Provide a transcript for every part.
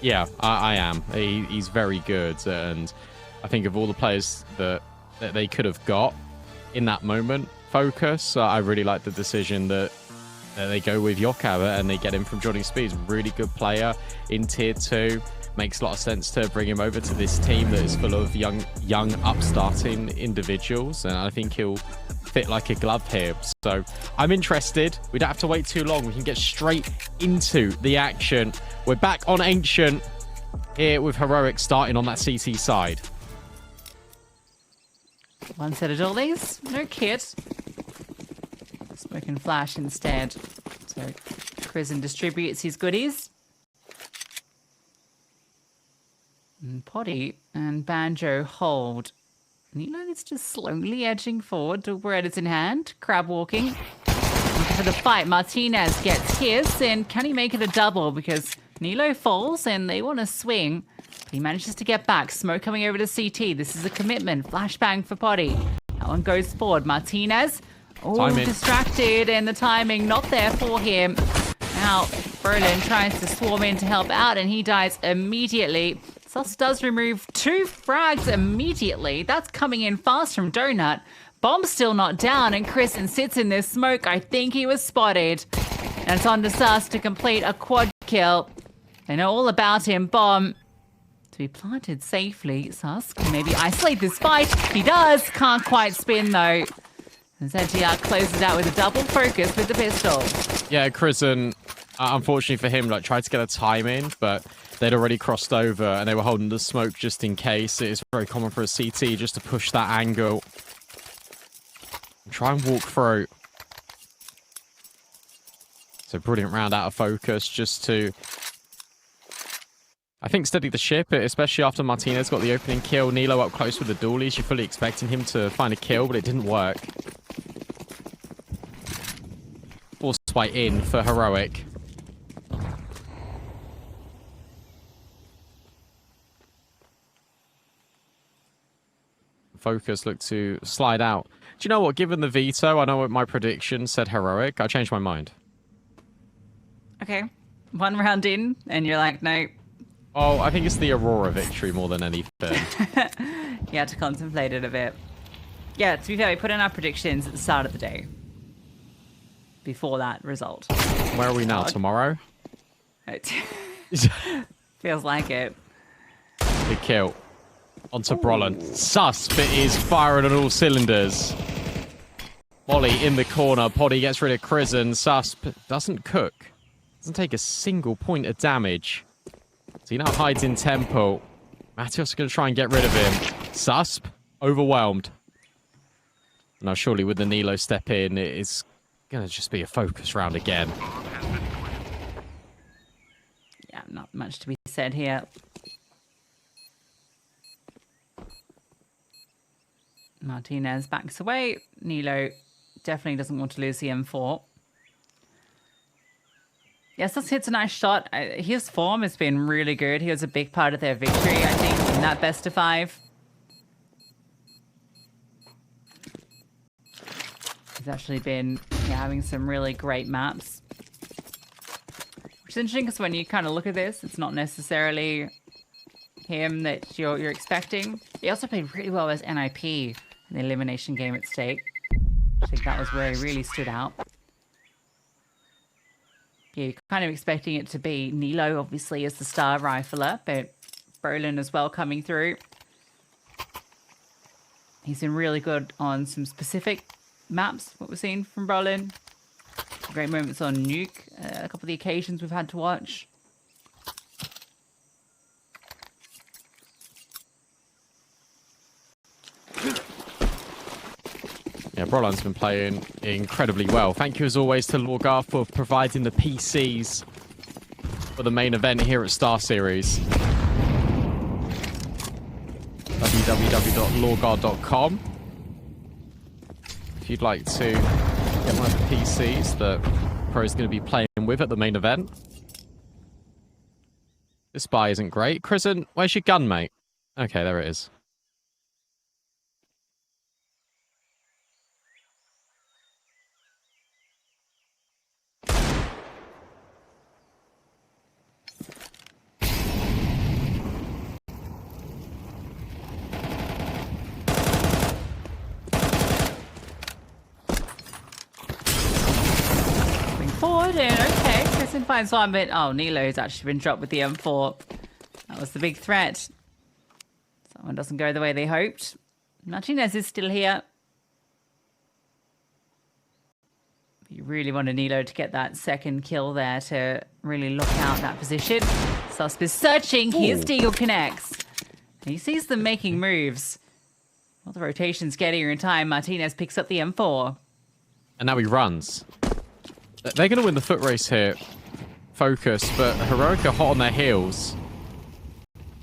Yeah, I am. He's very good, and I think of all the players that they could have got in that moment, FOKUS, I really like the decision that they go with Yokava and they get him from Johnny Speed. Really good player in Tier 2. Makes a lot of sense to bring him over to this team that is full of young upstarting individuals, and I think he'll fit like a glove here. So I'm interested. We don't have to wait too long. We can get straight into the action. We're back on Ancient here with Heroic starting on that CT side. One set of dollies, no kit. Smoke and flash instead. So Prison distributes his goodies. And Potty and Banjo hold. Nilo is just slowly edging forward to where it is in hand. Crab walking. For the fight, Martinez gets his, and can he make it a double? Because Nilo falls and they want to swing. But he manages to get back. Smoke coming over to CT. This is a commitment. Flashbang for Potty. That one goes forward. Martinez. Oh, distracted, and the timing not there for him. Now, Berlin tries to swarm in to help out, and he dies immediately. Sus does remove 2 frags immediately. That's coming in fast from Donut. Bomb's still not down, and Kristen sits in this smoke. I think he was spotted. And it's on to Sus to complete a quad kill. They know all about him. Bomb to be planted safely. Sus can maybe isolate this fight. He does. Can't quite spin, though. And ZTR closes out with a double focus with the pistol. Yeah, Kristen, unfortunately for him, tried to get a time in, but they'd already crossed over and they were holding the smoke just in case. It is very common for a CT just to push that angle. Try and walk through. So brilliant round out of FOKUS just to, I think, steady the ship, especially after Martinez got the opening kill. Nilo up close with the dualies. You're fully expecting him to find a kill, but it didn't work. Forced way in for Heroic. FOKUS look to slide out. Do you know what? Given the veto, I know what my prediction said Heroic. I changed my mind. Okay. 1 round in, and you're like, no. Oh, I think it's the Aurora victory more than anything. You had to contemplate it a bit. Yeah, to be fair, we put in our predictions at the start of the day. Before that result. Where are we now? Tomorrow? Feels like it. Big kill. Onto Brolin. Susp is firing on all cylinders. Molly in the corner. Poddy gets rid of Krisen. Susp doesn't cook. Doesn't take a single point of damage. So he now hides in tempo. Matios is going to try and get rid of him. Susp overwhelmed. Now surely with the Nilo step in, it's going to just be a FOKUS round again. Yeah, not much to be said here. Martinez backs away. Nilo definitely doesn't want to lose the M4. Yes, this hits a nice shot. His form has been really good. He was a big part of their victory, I think, in that best of 5. He's actually been having some really great maps. Which is interesting because when you kind of look at this, it's not necessarily him that you're expecting. He also played really well as NIP in the elimination game at stake. I think that was where he really stood out. Yeah, you're kind of expecting it to be Nilo, obviously, as the star rifler, but Brolin as well coming through. He's been really good on some specific maps, what we've seen from Brolin. Great moments on Nuke, a couple of the occasions we've had to watch. Yeah, Brolin's been playing incredibly well. Thank you as always to Lorgar for providing the PCs for the main event here at StarSeries. www.lorgar.com. If you'd like to get one of the PCs that Pro's going to be playing with at the main event. This buy isn't great. Krisen, where's your gun, mate? Okay, there it is. Paladin, okay. Kristen finds one, but oh, Nilo's actually been dropped with the M4. That was the big threat. Someone doesn't go the way they hoped. Martinez is still here. You really wanted Nilo to get that second kill there to really look out that position. Susp is searching. Here's Deagle connects. He sees them making moves. Well, the rotation's getting her in time. Martinez picks up the M4. And now he runs. They're going to win the foot race here. Focus, but Heroic are hot on their heels.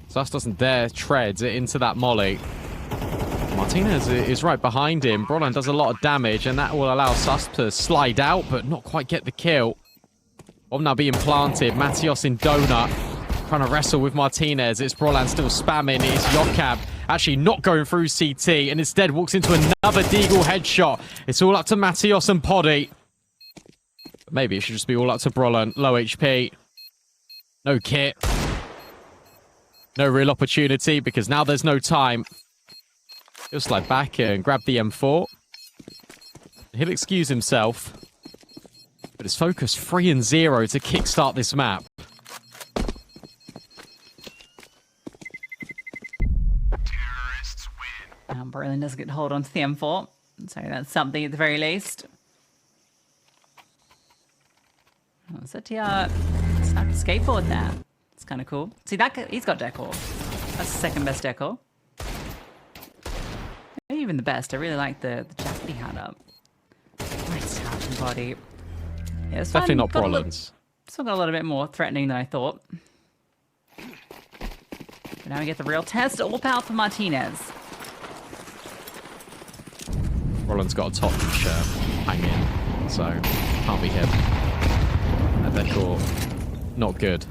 Sus doesn't dare tread into that molly. Martinez is right behind him. Brolan does a lot of damage, and that will allow Sus to slide out, but not quite get the kill. Bomb now being planted. Matios in Donut, trying to wrestle with Martinez. It's Brolan still spamming. It's Yokab actually not going through CT, and instead walks into another Deagle headshot. It's all up to Matios and Poddy. Maybe it should just be all up to Brolan. Low HP. No kit. No real opportunity, because now there's no time. He'll slide back and grab the M4. He'll excuse himself. But it's Focus 3 and 0 to kickstart this map. Terrorists win. Berlin doesn't get hold on to the M4. So that's something at the very least. Oh, Satya snapped a skateboard there. It's kind of cool. See, that he's got decor. That's the second best decor. Maybe even the best. I really like the jacket he had up. Nice touch and body. Yeah, it's Definitely not got Brolan's. Still got a little bit more threatening than I thought. But now we get the real test. All power for Martinez. Brolan's got a top shirt hanging, so can't be him. And decor, not good.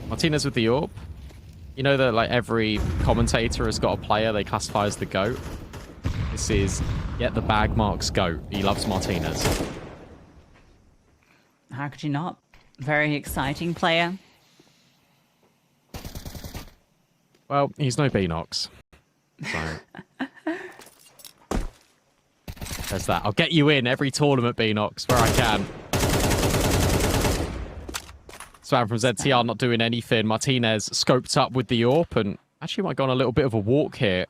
Martinez with the AWP. You know that like every commentator has got a player they classify as the GOAT? This is, get the bag marks GOAT. He loves Martinez. How could you not? Very exciting player. Well, he's no Beanox. So. There's that. I'll get you in every tournament, Beanox, where I can. Swan from ZTR not doing anything. Martinez scoped up with the AWP and actually might go on a little bit of a walk here.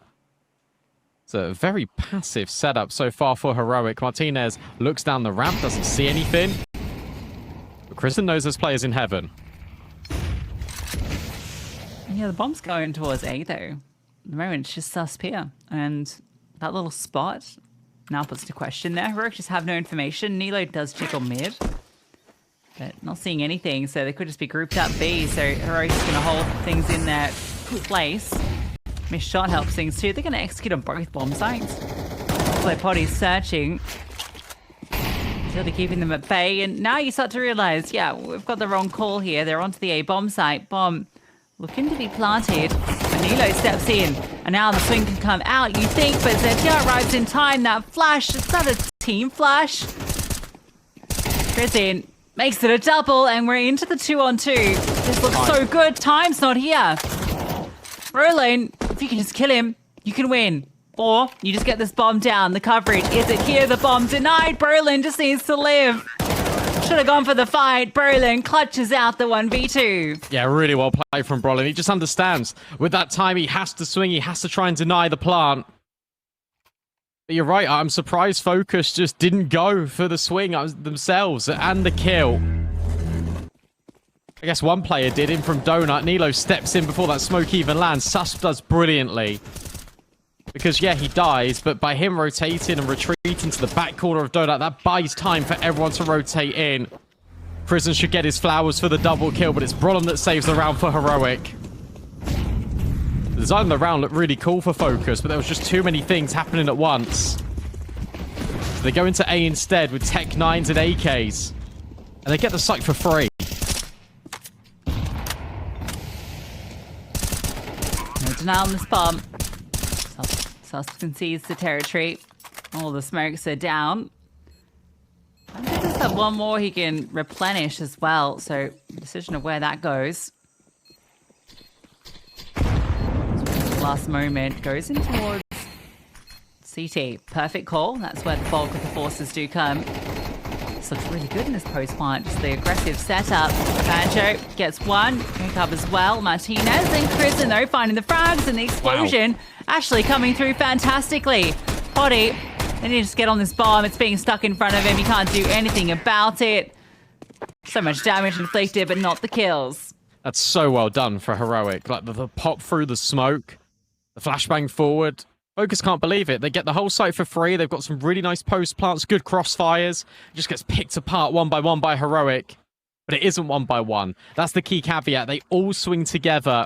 It's a very passive setup so far for Heroic. Martinez looks down the ramp, doesn't see anything. But Kristen knows there's players in heaven. Yeah, the bomb's going towards A, though. At the moment, it's just Susp here. And that little spot now puts to question there. Heroic just have no information. Nilo does jiggle mid. But not seeing anything, so they could just be grouped up B. So Heroic's going to hold things in their place. Missed shot helps things too. They're going to execute on both bomb sites. So Poddy's searching. Really keeping them at bay. And now you start to realize, yeah, we've got the wrong call here. They're onto the A bomb site. Bomb looking to be planted. And Nilo steps in. And now the swing can come out, you think, but ZTR arrives in time. That flash, it's not a team flash. Prison makes it a double, and we're into the 2-on-2. This looks so good. Time's not here. Rolling, if you can just kill him, you can win. Or you just get this bomb down. The coverage, is it here? The bomb denied. Berlin just needs to live. Should have gone for the fight. Berlin clutches out the 1v2. Yeah, really well played from Brolin. He just understands. With that time, he has to swing. He has to try and deny the plant. But you're right. I'm surprised Focus just didn't go for the swing themselves and the kill. I guess one player did in from Donut. Nilo steps in before that smoke even lands. Susp does brilliantly. Because, yeah, he dies, but by him rotating and retreating to the back corner of Donut, that buys time for everyone to rotate in. Prison should get his flowers for the double kill, but it's Brolin that saves the round for Heroic. The design of the round looked really cool for Focus, but there was just too many things happening at once. So they go into A instead with Tech 9s and AKs. And they get the site for free. No denial on this bomb. Sus concedes the territory. All the smokes are down. I think there's that one more he can replenish as well. So, decision of where that goes. Last moment goes in towards CT. Perfect call. That's where the bulk of the forces do come. This looks really good in this post plant. Just the aggressive setup. Banjo gets one. Pick up as well. Martinez and Kristen, though, finding the frags and the explosion. Wow. Ashley coming through fantastically. Potty, they need to just get on this bomb. It's being stuck in front of him. He can't do anything about it. So much damage inflicted, but not the kills. That's so well done for Heroic. Like the pop through the smoke, the flashbang forward. FOKUS can't believe it. They get the whole site for free. They've got some really nice post plants, good crossfires. It just gets picked apart one by Heroic. But it isn't one by one. That's the key caveat. They all swing together.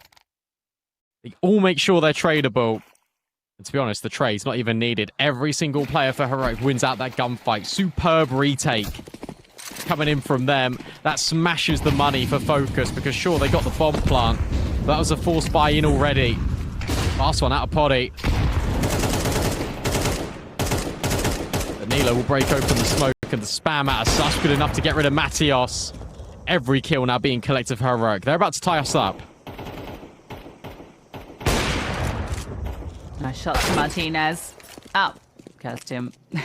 They all make sure they're tradable. And to be honest, the trade's not even needed. Every single player for Heroic wins out that gunfight. Superb retake coming in from them. That smashes the money for FOKUS because sure, they got the bomb plant. That was a forced buy-in already. Last one out of Potty. Nilo will break open the smoke and the spam out of Sus. Good enough to get rid of Matios. Every kill now being collected for Heroic. They're about to tie us up. Nice shot to Martinez. Oh, cursed him. Are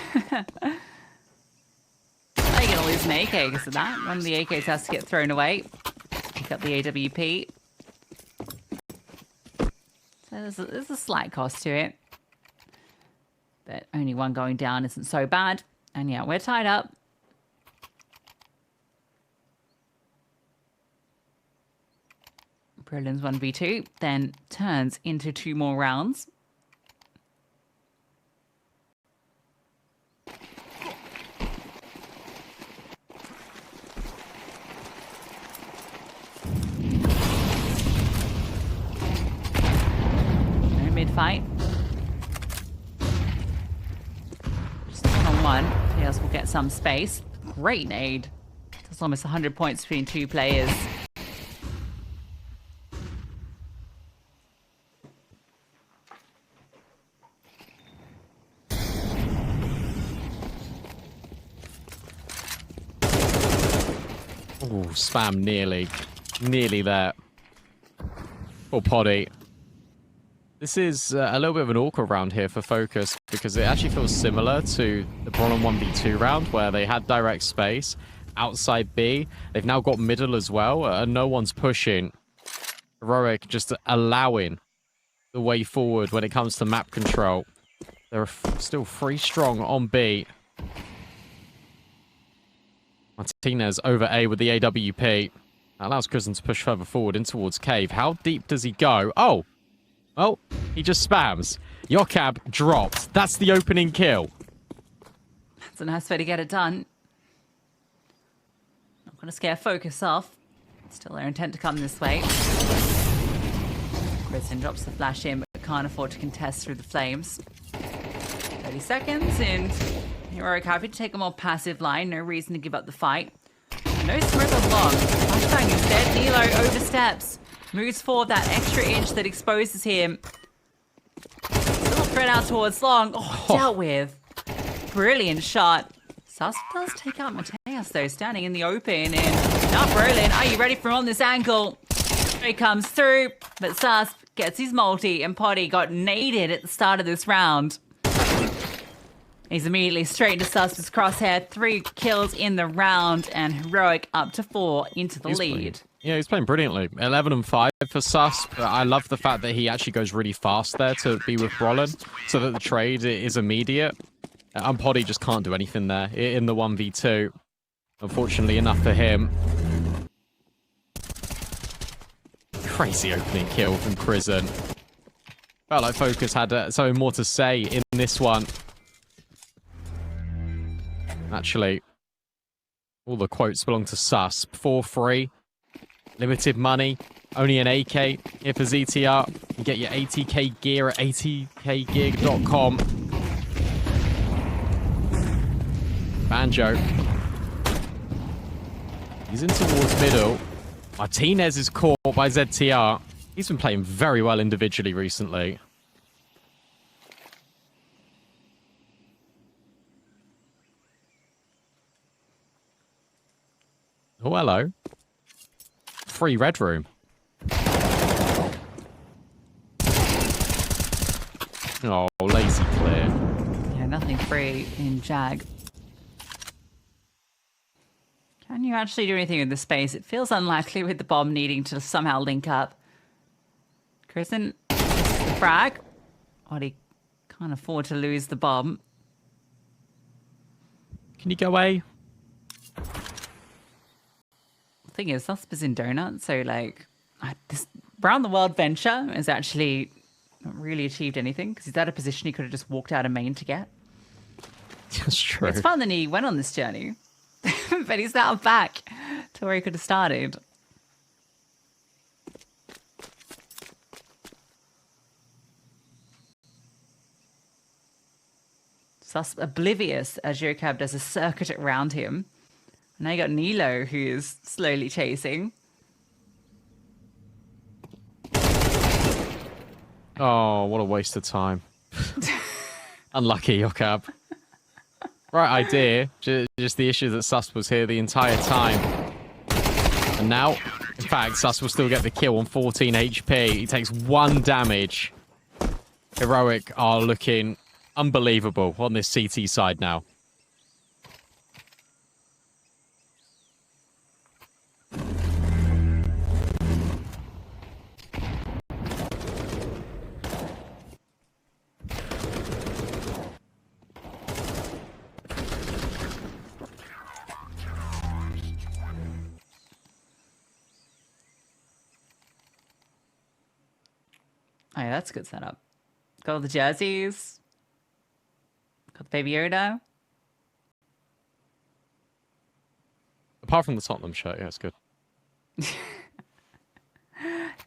you going to lose an AK because of that? One of the AKs has to get thrown away. Pick up the AWP. So there's a slight cost to it. But only one going down isn't so bad. And yeah, we're tied up. Prelims 1v2, then turns into 2 more rounds. No mid-fight. Just on one. Chaos will get some space. Great nade. There's almost 100 points between 2 players. Ooh, spam nearly there. Poor Poddy. This is a little bit of an awkward round here for FOKUS because it actually feels similar to the Brawlin 1v2 round where they had direct space outside B. They've now got middle as well and no one's pushing. Heroic just allowing the way forward when it comes to map control. They're still 3 strong on B. Martinez over A with the AWP. That allows Kristen to push further forward in towards Cave. How deep does he go? Oh! Well, he just spams. Yokab dropped. That's the opening kill. That's a nice way to get it done. Not going to scare FOKUS off. Still their intent to come this way. Kristen drops the flash in, but can't afford to contest through the flames. 30 seconds, and Heroic happy to take a more passive line. No reason to give up the fight. No smoke on long. Flashbang instead. Nilo oversteps. Moves forward that extra inch that exposes him. Still thread out towards long. Oh, dealt with. Brilliant shot. Sus does take out Mateus, though, standing in the open. And now Brolin, are you ready for on this angle? He comes through, but Sus gets his multi, and Potty got naded at the start of this round. He's immediately straight into Sus's crosshair. 3 kills in the round, and Heroic up to 4 into the lead. Yeah, he's playing brilliantly. 11 and 5 for Sus. But I love the fact that he actually goes really fast there to be with Brolin, so that the trade is immediate. And Poddy just can't do anything there in the 1v2. Unfortunately enough for him. Crazy opening kill from Kristen. Felt like FOKUS had something more to say in this one. Actually, all the quotes belong to Sus. 4-3. Limited money. Only an AK here for ZTR. You get your 80k gear at 80kgear.com. Banjo. He's in towards middle. Martinez is caught by ZTR. He's been playing very well individually recently. Oh, hello. Free red room. Oh, lazy clear. Yeah, nothing free in Jag. Can you actually do anything in this space? It feels unlikely with the bomb needing to somehow link up. Kristen, the frag. Oh, he can't afford to lose the bomb. Can you go away? The thing is, Susp is in Donut, so like this round the world venture has actually not really achieved anything because he's at a position he could have just walked out of main to get. That's true. It's fun that he went on this journey, but he's now back to where he could have started. Sus oblivious as Yokab does a circuit around him. And now you got Nilo, who is slowly chasing. Oh, what a waste of time. Unlucky, Yokab. Right idea, just the issue that Sus was here the entire time. And now, in fact, Sus will still get the kill on 14 HP. He takes 1 damage. Heroic are looking unbelievable on this CT side now. Oh, yeah, that's a good setup. Got all the jerseys. Got the Baby Yoda. Apart from the Tottenham shirt, yeah, it's good.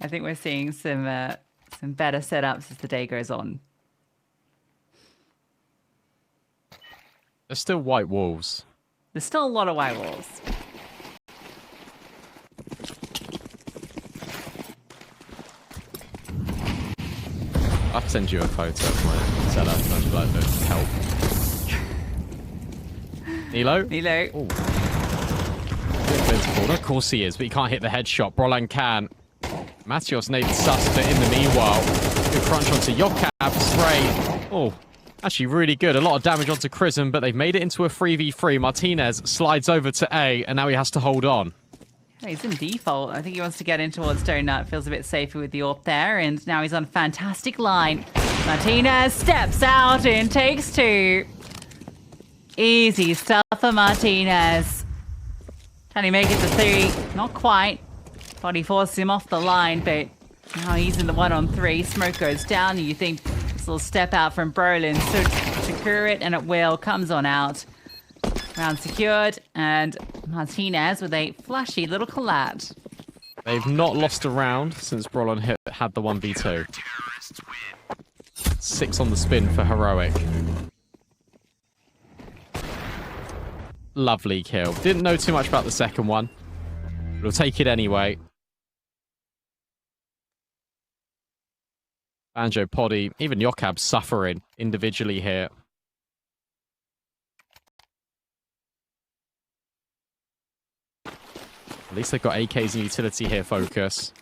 I think we're seeing some better setups as the day goes on. There's still white walls. There's still a lot of white walls. I'll send you a photo of my setup. I'd like to help. Nilo? Nilo. Ooh. Of course he is, but he can't hit the headshot. Brolan can. Matios needs Sus, but in the meanwhile, good crunch onto Yokab. Spray. Oh, actually really good. A lot of damage onto Chrism, but they've made it into a 3v3. Martinez slides over to A, and now he has to hold on. Yeah, he's in default. I think he wants to get in towards Donut. Feels a bit safer with the AWP there, and now he's on a fantastic line. Martinez steps out and takes 2. Easy stuff for Martinez. Can he make it to 3? Not quite. Body forced him off the line, but now he's in the 1-on-3. Smoke goes down, and you think this little step out from Brolin should secure it, and it will. Comes on out. Round secured, and Martinez with a flashy little collat. They've not lost a round since Brolin had the 1v2. 6 on the spin for Heroic. Lovely kill. Didn't know too much about the second one. We'll take it anyway. Banjo, Poddy, even Yokab suffering individually here. At least they've got AKs and utility here, FOKUS.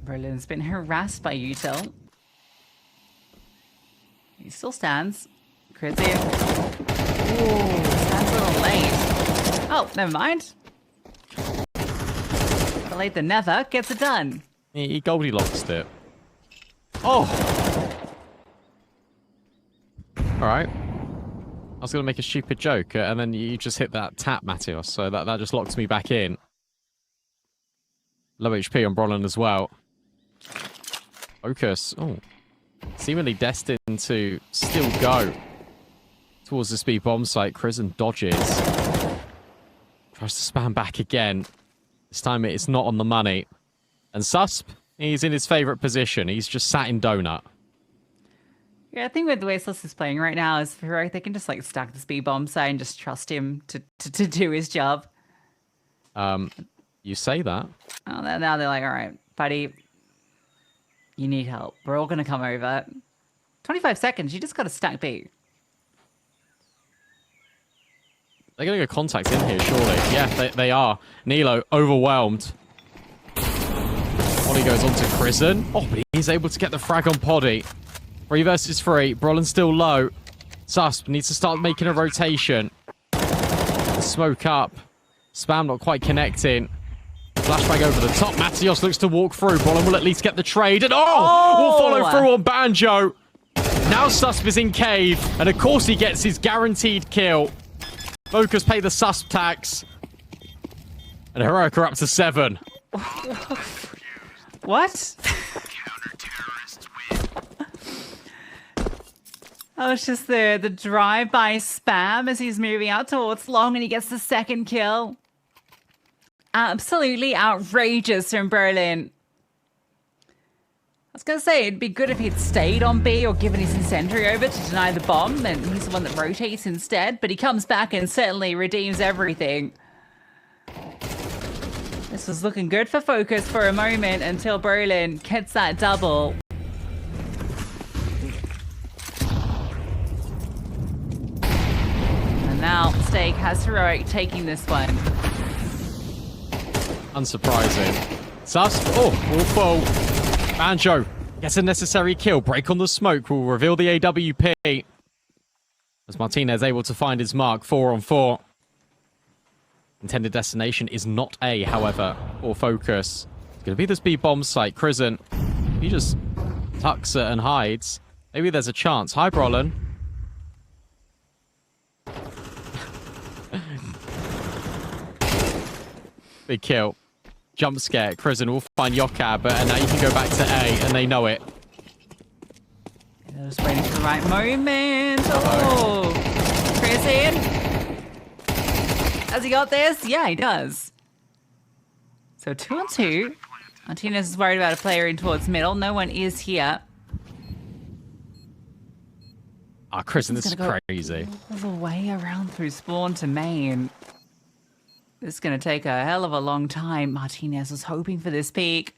Berlin's been harassed by Util. He still stands. Crazy. Ooh, stands a little late. Oh, never mind. Better late than never. Gets it done. He Goldilocks it. Oh! Alright. I was going to make a stupid joke, and then you just hit that tap, Matios, so that just locked me back in. Low HP on Brolin as well. FOKUS. Oh. Seemingly destined to still go towards the speed bomb site. Chrism dodges. Tries to spam back again. This time it's not on the money. And Susp, he's in his favorite position. He's just sat in Donut. Yeah, I think with the way Sus is playing right now is Heroic, they can just like stack the speed bomb side and just trust him to do his job. You say that. Oh, now they're like, all right, buddy. You need help. We're all going to come over. 25 seconds. You just got to stack B. They're going to go contact in here, surely. Yeah, they are. Nilo, overwhelmed. Poddy goes on to Prison. Oh, but he's able to get the frag on Poddy. 3 versus 3. Brolin still low. Susp needs to start making a rotation. Smoke up. Spam not quite connecting. Flashbang over the top. Matios looks to walk through. Brolin will at least get the trade. And will follow through on Banjo. Now Susp is in cave. And of course he gets his guaranteed kill. FOKUS pay the Susp tax. And Heroic are up to 7. What? Oh, it's just the drive-by spam as he's moving out towards long and he gets the second kill. Absolutely outrageous from Berlin. I was going to say, it'd be good if he'd stayed on B or given his incendiary over to deny the bomb, and he's the one that rotates instead, but he comes back and certainly redeems everything. This was looking good for FOKUS for a moment until Berlin gets that double. And now Stake has Heroic taking this one. Unsurprising. Sus. Oh, will fall. Banjo gets a necessary kill. Break on the smoke will reveal the AWP. As Martinez able to find his mark. 4 on 4. Intended destination is not A, however, or FOKUS. It's going to be this B bomb site. Crisant, he just tucks it and hides. Maybe there's a chance. Hi, Brolin. Big kill. Jump scare. Crisant will find Yokab, and now you can go back to A, and they know it. They're just waiting for the right moment. Oh, Crisant. Has he got this? Yeah, he does. So 2 on 2. Martinez is worried about a player in towards middle. No one is here. Ah, Crisant, this is crazy. All the way around through spawn to main. This is going to take a hell of a long time. Martinez was hoping for this peak.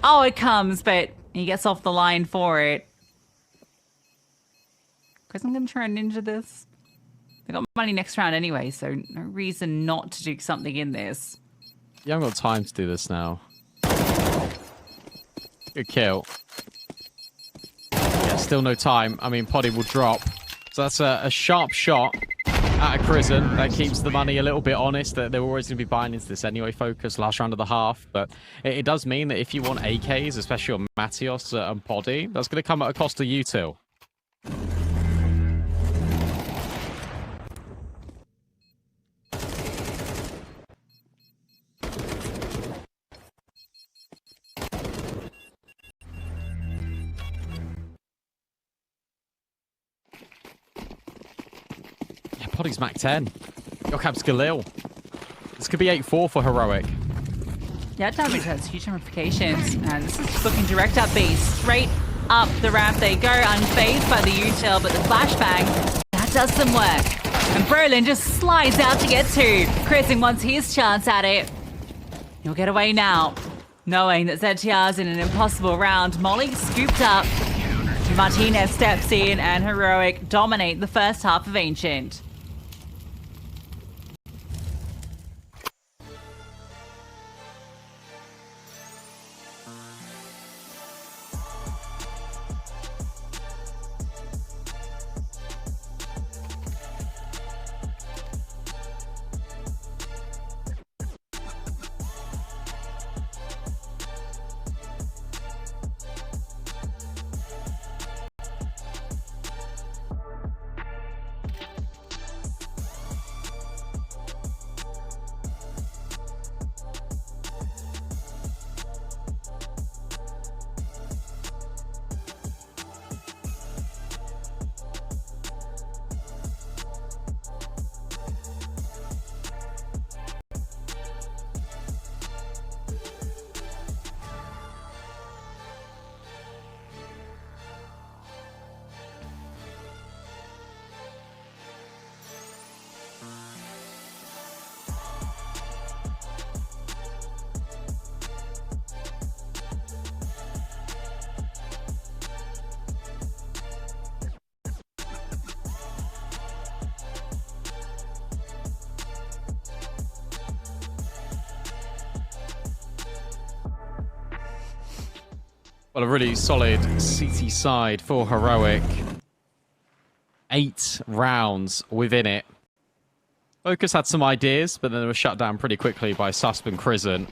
Oh, it comes, but he gets off the line for it. Because I'm going to try and ninja this. They got money next round anyway, so no reason not to do something in this. You haven't got time to do this now. Good kill. Yeah, still no time. I mean, Poddy will drop. So that's a sharp shot at a Crisant. That keeps the money a little bit honest. That they're always going to be buying into this anyway, FOKUS, last round of the half. But it does mean that if you want AKs, especially on Matios and Poddy, that's going to come at a cost to you two. Poddy's Mac 10. Yokab's Galil. This could be 8-4 for Heroic. Yeah, damage has huge ramifications. And this is looking direct up B. Straight up the ramp they go, unfazed by the util, but the flashbang, that does some work. And Brolin just slides out to get 2. Crisant wants his chance at it. He'll get away now, knowing that ZTR's in an impossible round. Molly scooped up. Martinez steps in and Heroic dominate the first half of Ancient. Well, a really solid CT side for Heroic. 8 rounds within it. FOKUS had some ideas, but then they were shut down pretty quickly by Susp and Crisant.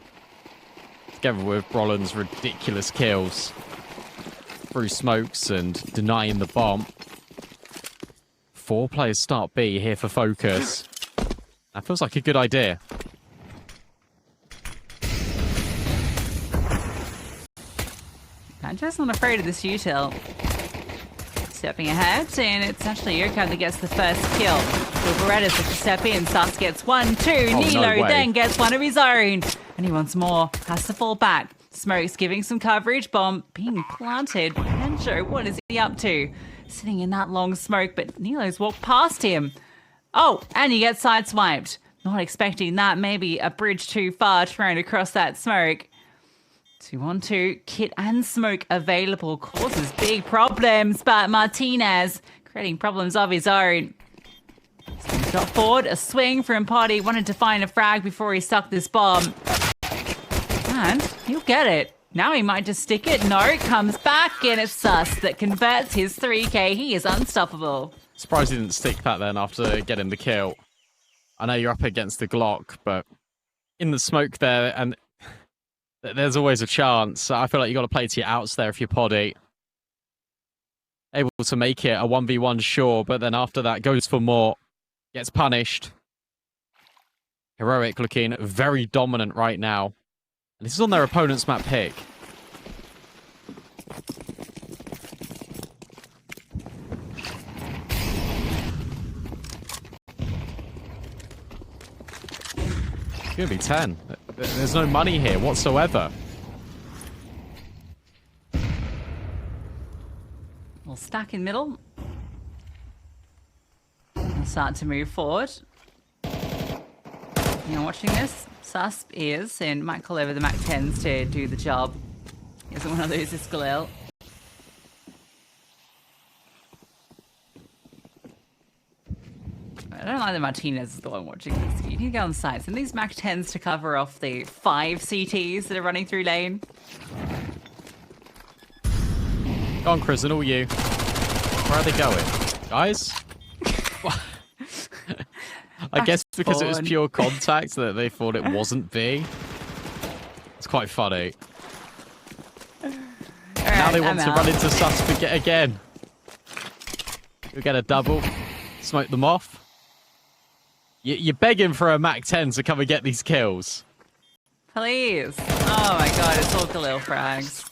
Together with Brolin's ridiculous kills through smokes and denying the bomb. 4 players start B here for FOKUS. That feels like a good idea. I'm just not afraid of this util. Stepping ahead, and it's actually Yoko that gets the first kill. Berettas with the step in. Sus gets 1, 2. Oh, Nilo no way. then gets one of his own. And he wants more. Has to fall back. Smoke's giving some coverage. Bomb being planted. Benjo, what is he up to? Sitting in that long smoke, but Nilo's walked past him. Oh, and he gets sideswiped. Not expecting that. Maybe a bridge too far trying to cross that smoke. 2-on-2, Kit and Smoke available causes big problems, but Martinez creating problems of his own. Shot forward, a swing from Potty, wanted to find a frag before he stuck this bomb. And he'll get it. Now he might just stick it. No, it comes back, and it's Sus that converts his 3k. He is unstoppable. Surprised he didn't stick that then after getting the kill. I know you're up against the Glock, but in the smoke there, and there's always a chance. I feel like you got to play to your outs there if you're Poddy. Able to make it a 1v1, sure, but then after that goes for more. Gets punished. Heroic looking very dominant right now. And this is on their opponent's map pick. It's going to be 10. There's no money here whatsoever. We'll stack in middle. We'll start to move forward. You're watching this. Susp is, and might call over the Mac 10s to do the job. He doesn't want to lose this Galil. I don't like that Martinez is the one watching this. You need to go on sites. And these Mac 10s to cover off the 5 CTs that are running through lane. Go on, Chris, and all you. Where are they going? Guys? I guess because it was pure contact that they thought it wasn't B. It's quite funny. Now they want to run into Suspect again. You'll get a double. Smoke them off. You're begging for a Mac 10 to come and get these kills. Please. Oh my god, it's all Khalil frags.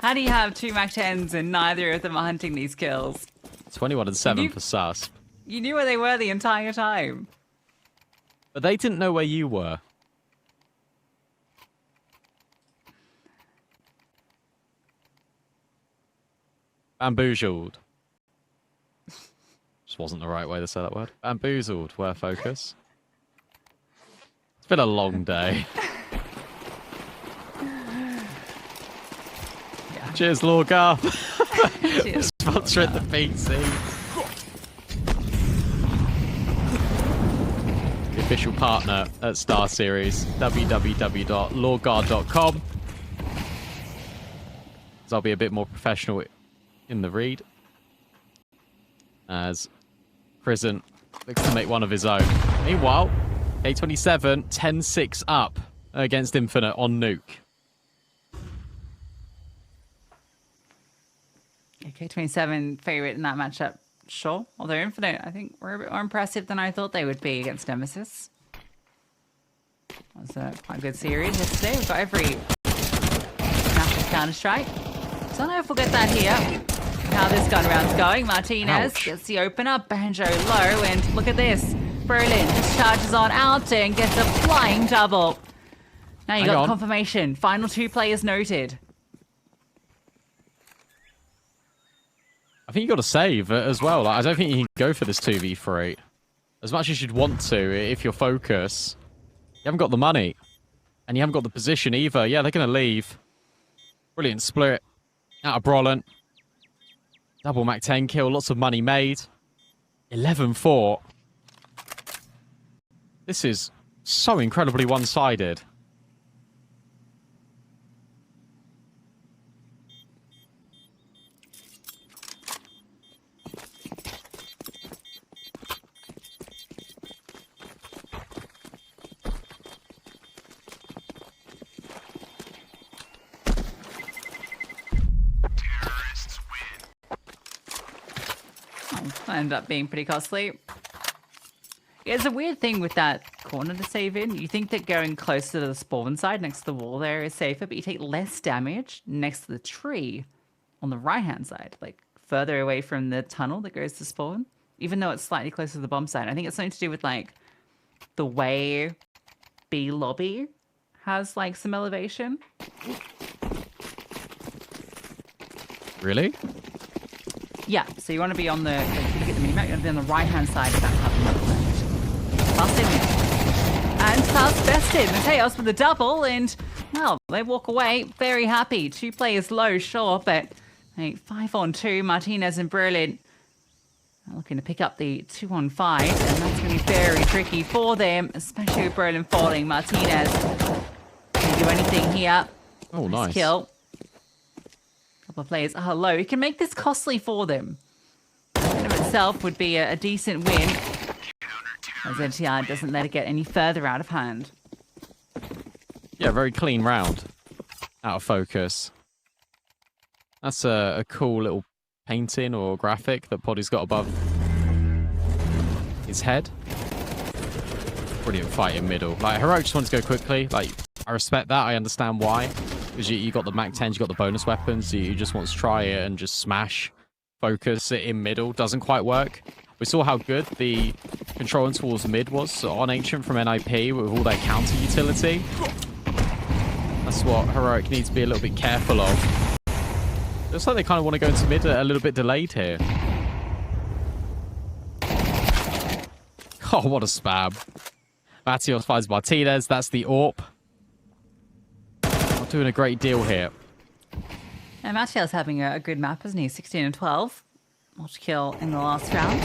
How do you have 2 Mac 10s and neither of them are hunting these kills? 21 and 7 for Susp. You knew where they were the entire time. But they didn't know where you were. Bamboozled. Just wasn't the right way to say that word. Bamboozled, where FOKUS. It's been a long day. Yeah. Cheers, Lorgar. Cheers, Sponsoring the PC. The official partner at StarSeries, www.lawguard.com. So I'll be a bit more professional in the read. As Crisant looks to make one of his own. Meanwhile, K27, 10-6 up against Infinite on Nuke. K27 favorite in that matchup, sure. Although Infinite, I think, were a bit more impressive than I thought they would be against Nemesis. That was a quite good series yesterday. We've got every massive Counter-Strike. So I don't know if we'll get that here. How this gun round's going. Martinez gets the opener. Banjo low, and look at this. Berlin just charges on out and gets a flying double. Now you got the confirmation. Final 2 players noted. I think you got to save as well. Like, I don't think you can go for this 2v3. As much as you'd want to, if you're FOKUS. You haven't got the money. And you haven't got the position either. Yeah, they're going to leave. Brilliant split. Out of Brolin. Double Mac 10 kill. Lots of money made. 11-4. This is so incredibly one-sided. Ended up being pretty costly. Yeah, it's a weird thing with that corner to save in. You think that going closer to the spawn side next to the wall there is safer, but you take less damage next to the tree on the right-hand side, like further away from the tunnel that goes to spawn, even though it's slightly closer to the bomb site. I think it's something to do with like the way B lobby has like some elevation. Really? Yeah, so you want to be on the, like, if you look at the minimap, you want to be on the right-hand side of that hub. Pass in. And pass bested. Mateos with the double, and, well, they walk away very happy. 2 players low, sure, but 5-on-2, Martinez and Berlin looking to pick up the 2-on-5, and that's going to be very tricky for them, especially with Berlin falling. Martinez can do anything here. Oh, nice. Kill. Couple of players are low. He can make this costly for them. In of itself would be a decent win, as NTR doesn't let it get any further out of hand. Yeah, very clean round out of focus. That's a cool little painting or graphic that Poddy's got above his head. Brilliant fight in middle. Like, Heroic just wants to go quickly. Like, I respect that. I understand why. Because you got the Mac 10s, you got the bonus weapons. You just want to try it and just smash focus it in middle. Doesn't quite work. We saw how good the control towards mid was on Ancient from NIP with all that counter utility. That's what Heroic needs to be a little bit careful of. Looks like they kind of want to go into mid a little bit delayed here. Oh, what a spam. Matios finds Martinez. That's the AWP. Not doing a great deal here. And Matios having a good map, isn't he? 16 and 12. Watch kill in the last round.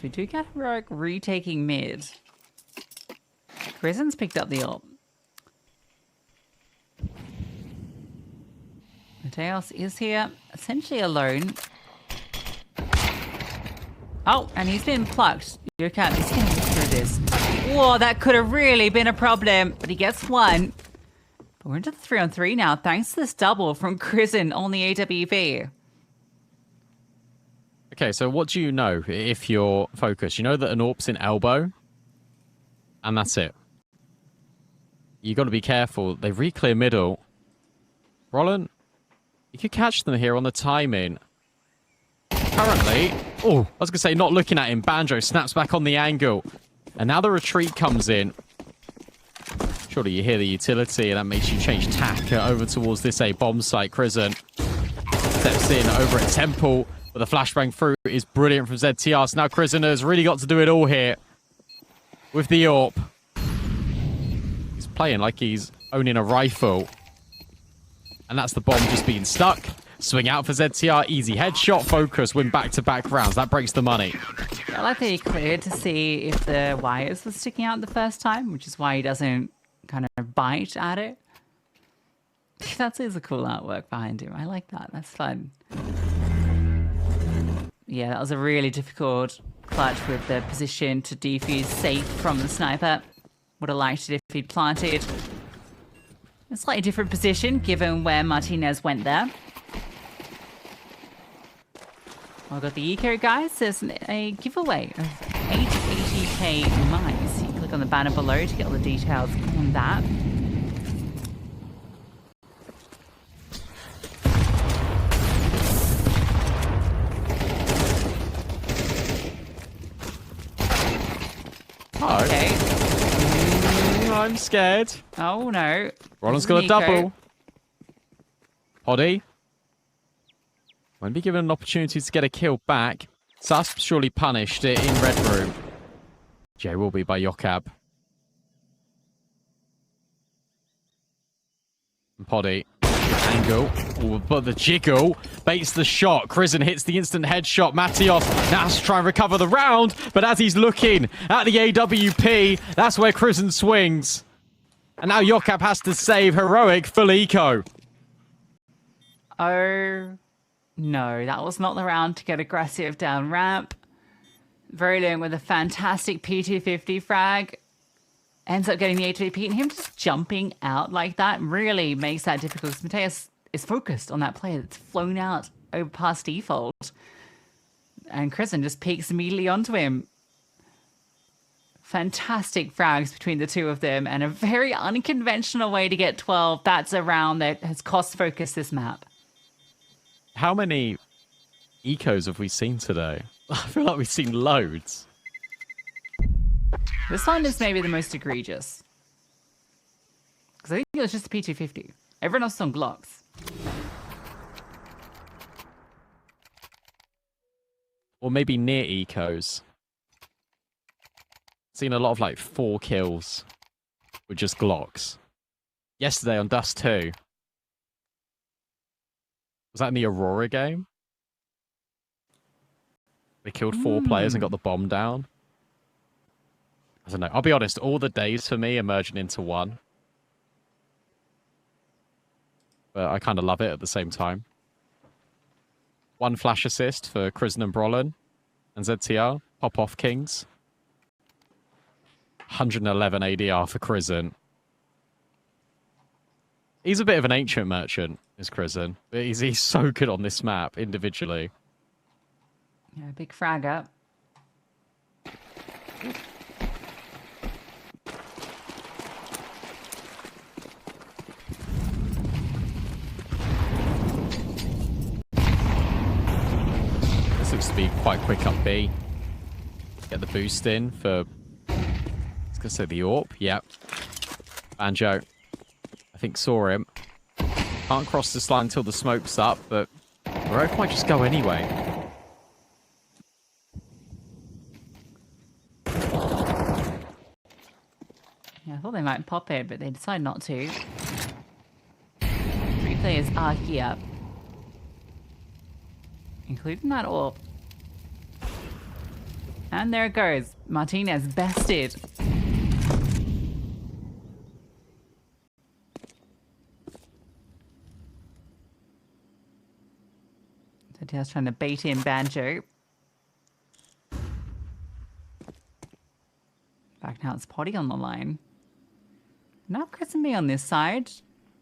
We do get Heroic retaking mid. Grizzon's picked up the ult. Mateos is here, essentially alone. Oh, and he's been plucked. You can't just get through this. Whoa, that could have really been a problem, but he gets one. But we're into the 3-on-3 now, thanks to this double from Grizzon on the AWP. Okay, so what do you know if you're focused? You know that an AWP's in elbow, and that's it. You got to be careful. They re-clear middle. Roland, you could catch them here on the timing. Currently, oh, I was going to say not looking at him. Banjo snaps back on the angle, and now the retreat comes in. Surely you hear the utility, and that makes you change tack over towards this A bomb site. Grizzon steps in over at Temple. But the flashbang through is brilliant from ZTR. So now Grizzon has really got to do it all here with the AWP. He's playing like he's owning a rifle. And that's the bomb just being stuck. Swing out for ZTR. Easy headshot. Focus. Win back-to-back rounds. That breaks the money. I like that he cleared to see if the wires were sticking out the first time, which is why he doesn't kind of bite at it. That is a cool artwork behind him. I like that. That's fun. Yeah, that was a really difficult clutch with the position to defuse safe from the sniper. Would have liked it if he'd planted a slightly different position, given where Martinez went there. Well, got the eco, guys. There's a giveaway of 880k mines. You can click on the banner below to get all the details on that. Oh. Okay. I'm scared. Oh, no. Roland's got a double. Poddy won't be given an opportunity to get a kill back. Sus surely punished it in red room. Jay will be by Yokab. And Poddy. Angle. Ooh, but the jiggle baits the shot. Grizzon hits the instant headshot. Matios now has to try and recover the round, but as he's looking at the AWP, that's where Grizzon swings. And now Yokab has to save Heroic full eco. Oh, no. That was not the round to get aggressive down ramp. Verlin with a fantastic P250 frag. ends up getting the HVP, and him just jumping out like that really makes that difficult. Because Mateus is focused on that player that's flown out over past default. And Kristen just peeks immediately onto him. Fantastic frags between the two of them, and a very unconventional way to get 12. That's a round that has cost FOKUS this map. How many ecos have we seen today? I feel like we've seen loads. This one is maybe the most egregious. Because I think it was just a P250. Everyone else is on Glocks. Or maybe near ecos. Seen a lot of like 4 kills with just Glocks. Yesterday on Dust 2. Was that in the Aurora game? They killed 4 players and got the bomb down. I don't know. I'll be honest, all the days for me are merging into one. But I kind of love it at the same time. 1 flash assist for Krisen and Brolin and ZTR. Pop off Kings. 111 ADR for Krisen. He's a bit of an ancient merchant, is Krisen. He's so good on this map individually. Yeah, big frag up. This looks to be quite quick up B. Get the boost in for, I was going to say the AWP. Yep. Banjo, I think, saw him. Can't cross this line until the smoke's up, but Aurora might just go anyway. Yeah, I thought they might pop it, but they decide not to. 3 players are here. Including that AWP. And there it goes. Martinez bested. Tatia's trying to bait in Banjo. Back now it's Potty on the line. Now Chris and me on this side.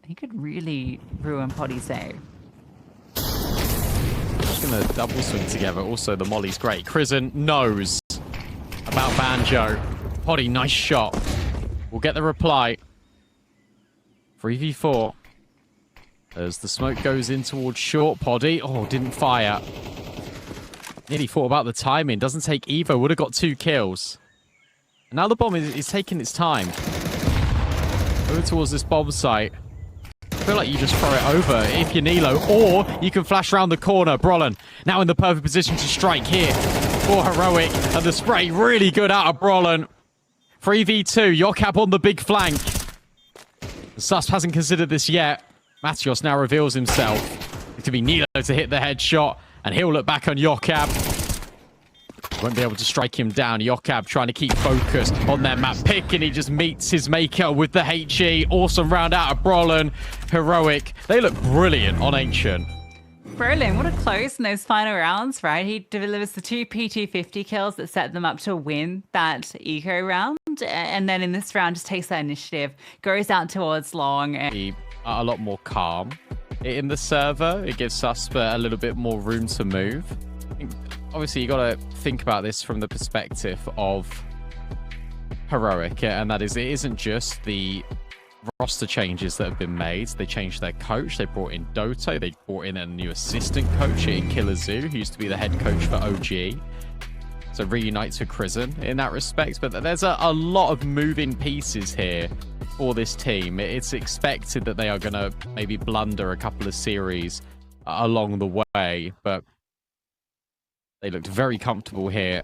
He could really ruin Potty's day. Just going to double swing together. Also, the molly's great. Krisen knows about Banjo. Potty, nice shot. We'll get the reply. 3v4. As the smoke goes in towards short, Poddy. Oh, didn't fire. Nearly thought about the timing. Doesn't take Evo. Would have got 2 kills. And now the bomb is taking its time. Over towards this bomb site. I feel like you just throw it over if you're Nilo. Or you can flash around the corner. Brolin now in the perfect position to strike here for Heroic. And the spray really good out of Brolin. 3v2. Yokap on the big flank. The Sus hasn't considered this yet. Matios now reveals himself. It's going to be Nilo to hit the headshot. And he'll look back on Yokap. Won't be able to strike him down. Yokab trying to keep focus on their map pick, and he just meets his maker with the HE. Awesome round out of Brolin. Heroic. They look brilliant on Ancient. Brolin, what a close in those final rounds, right? He delivers the 2 P250 kills that set them up to win that eco round. And then in this round, just takes that initiative, goes out towards long. And Be a lot more calm in the server. It gives Susper a little bit more room to move. I think, obviously, you got to think about this from the perspective of Heroic, and that is, it isn't just the roster changes that have been made. They changed their coach. They brought in Doto. They brought in a new assistant coach in Killer Zoo, who used to be the head coach for OG. So reunites with Krisen in that respect. But there's a lot of moving pieces here for this team. It's expected that they are going to maybe blunder a couple of series along the way, but they looked very comfortable here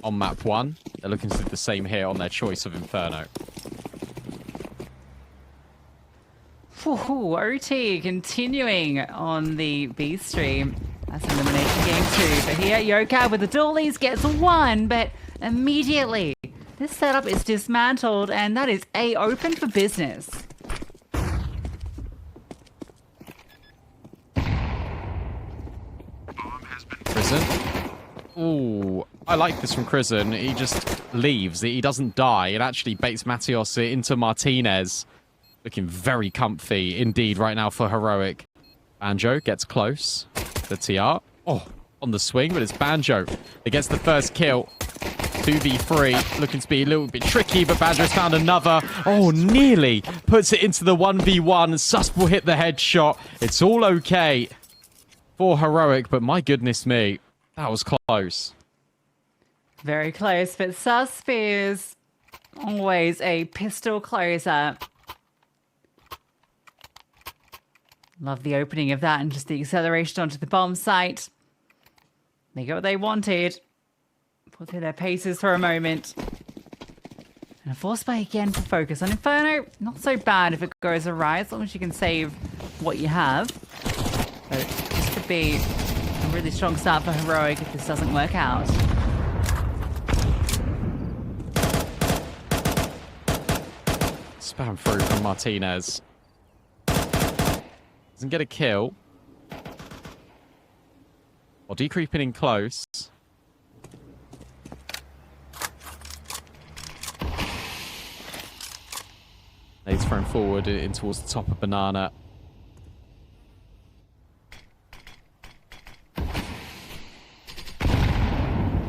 on map 1. They're looking to do the same here on their choice of Inferno. Ooh, OT continuing on the B stream. That's elimination game 2. But here, Yokab with the dualies gets 1, but immediately this setup is dismantled, and that is A, open for business. Krisen. Ooh, I like this from Crizzen. He just leaves. He doesn't die. It actually baits Matios into Martinez. Looking very comfy indeed right now for Heroic. Banjo gets close. The TR. Oh, on the swing, but it's Banjo. It gets the first kill. 2v3. Looking to be a little bit tricky, but Banjo's found another. Oh, nearly puts it into the 1v1. Sus will hit the headshot. It's all okay for Heroic, but my goodness me. That was close. Very close, but Sus is always a pistol closer. Love the opening of that and just the acceleration onto the bomb site. They got what they wanted. Put through their paces for a moment. And a force buy again for FOKUS. On Inferno, not so bad if it goes awry, as long as you can save what you have. But this could be a really strong start for Heroic if this doesn't work out. Spam through from Martinez. Doesn't get a kill. Or decreeping in close. Nade's thrown forward in towards the top of Banana.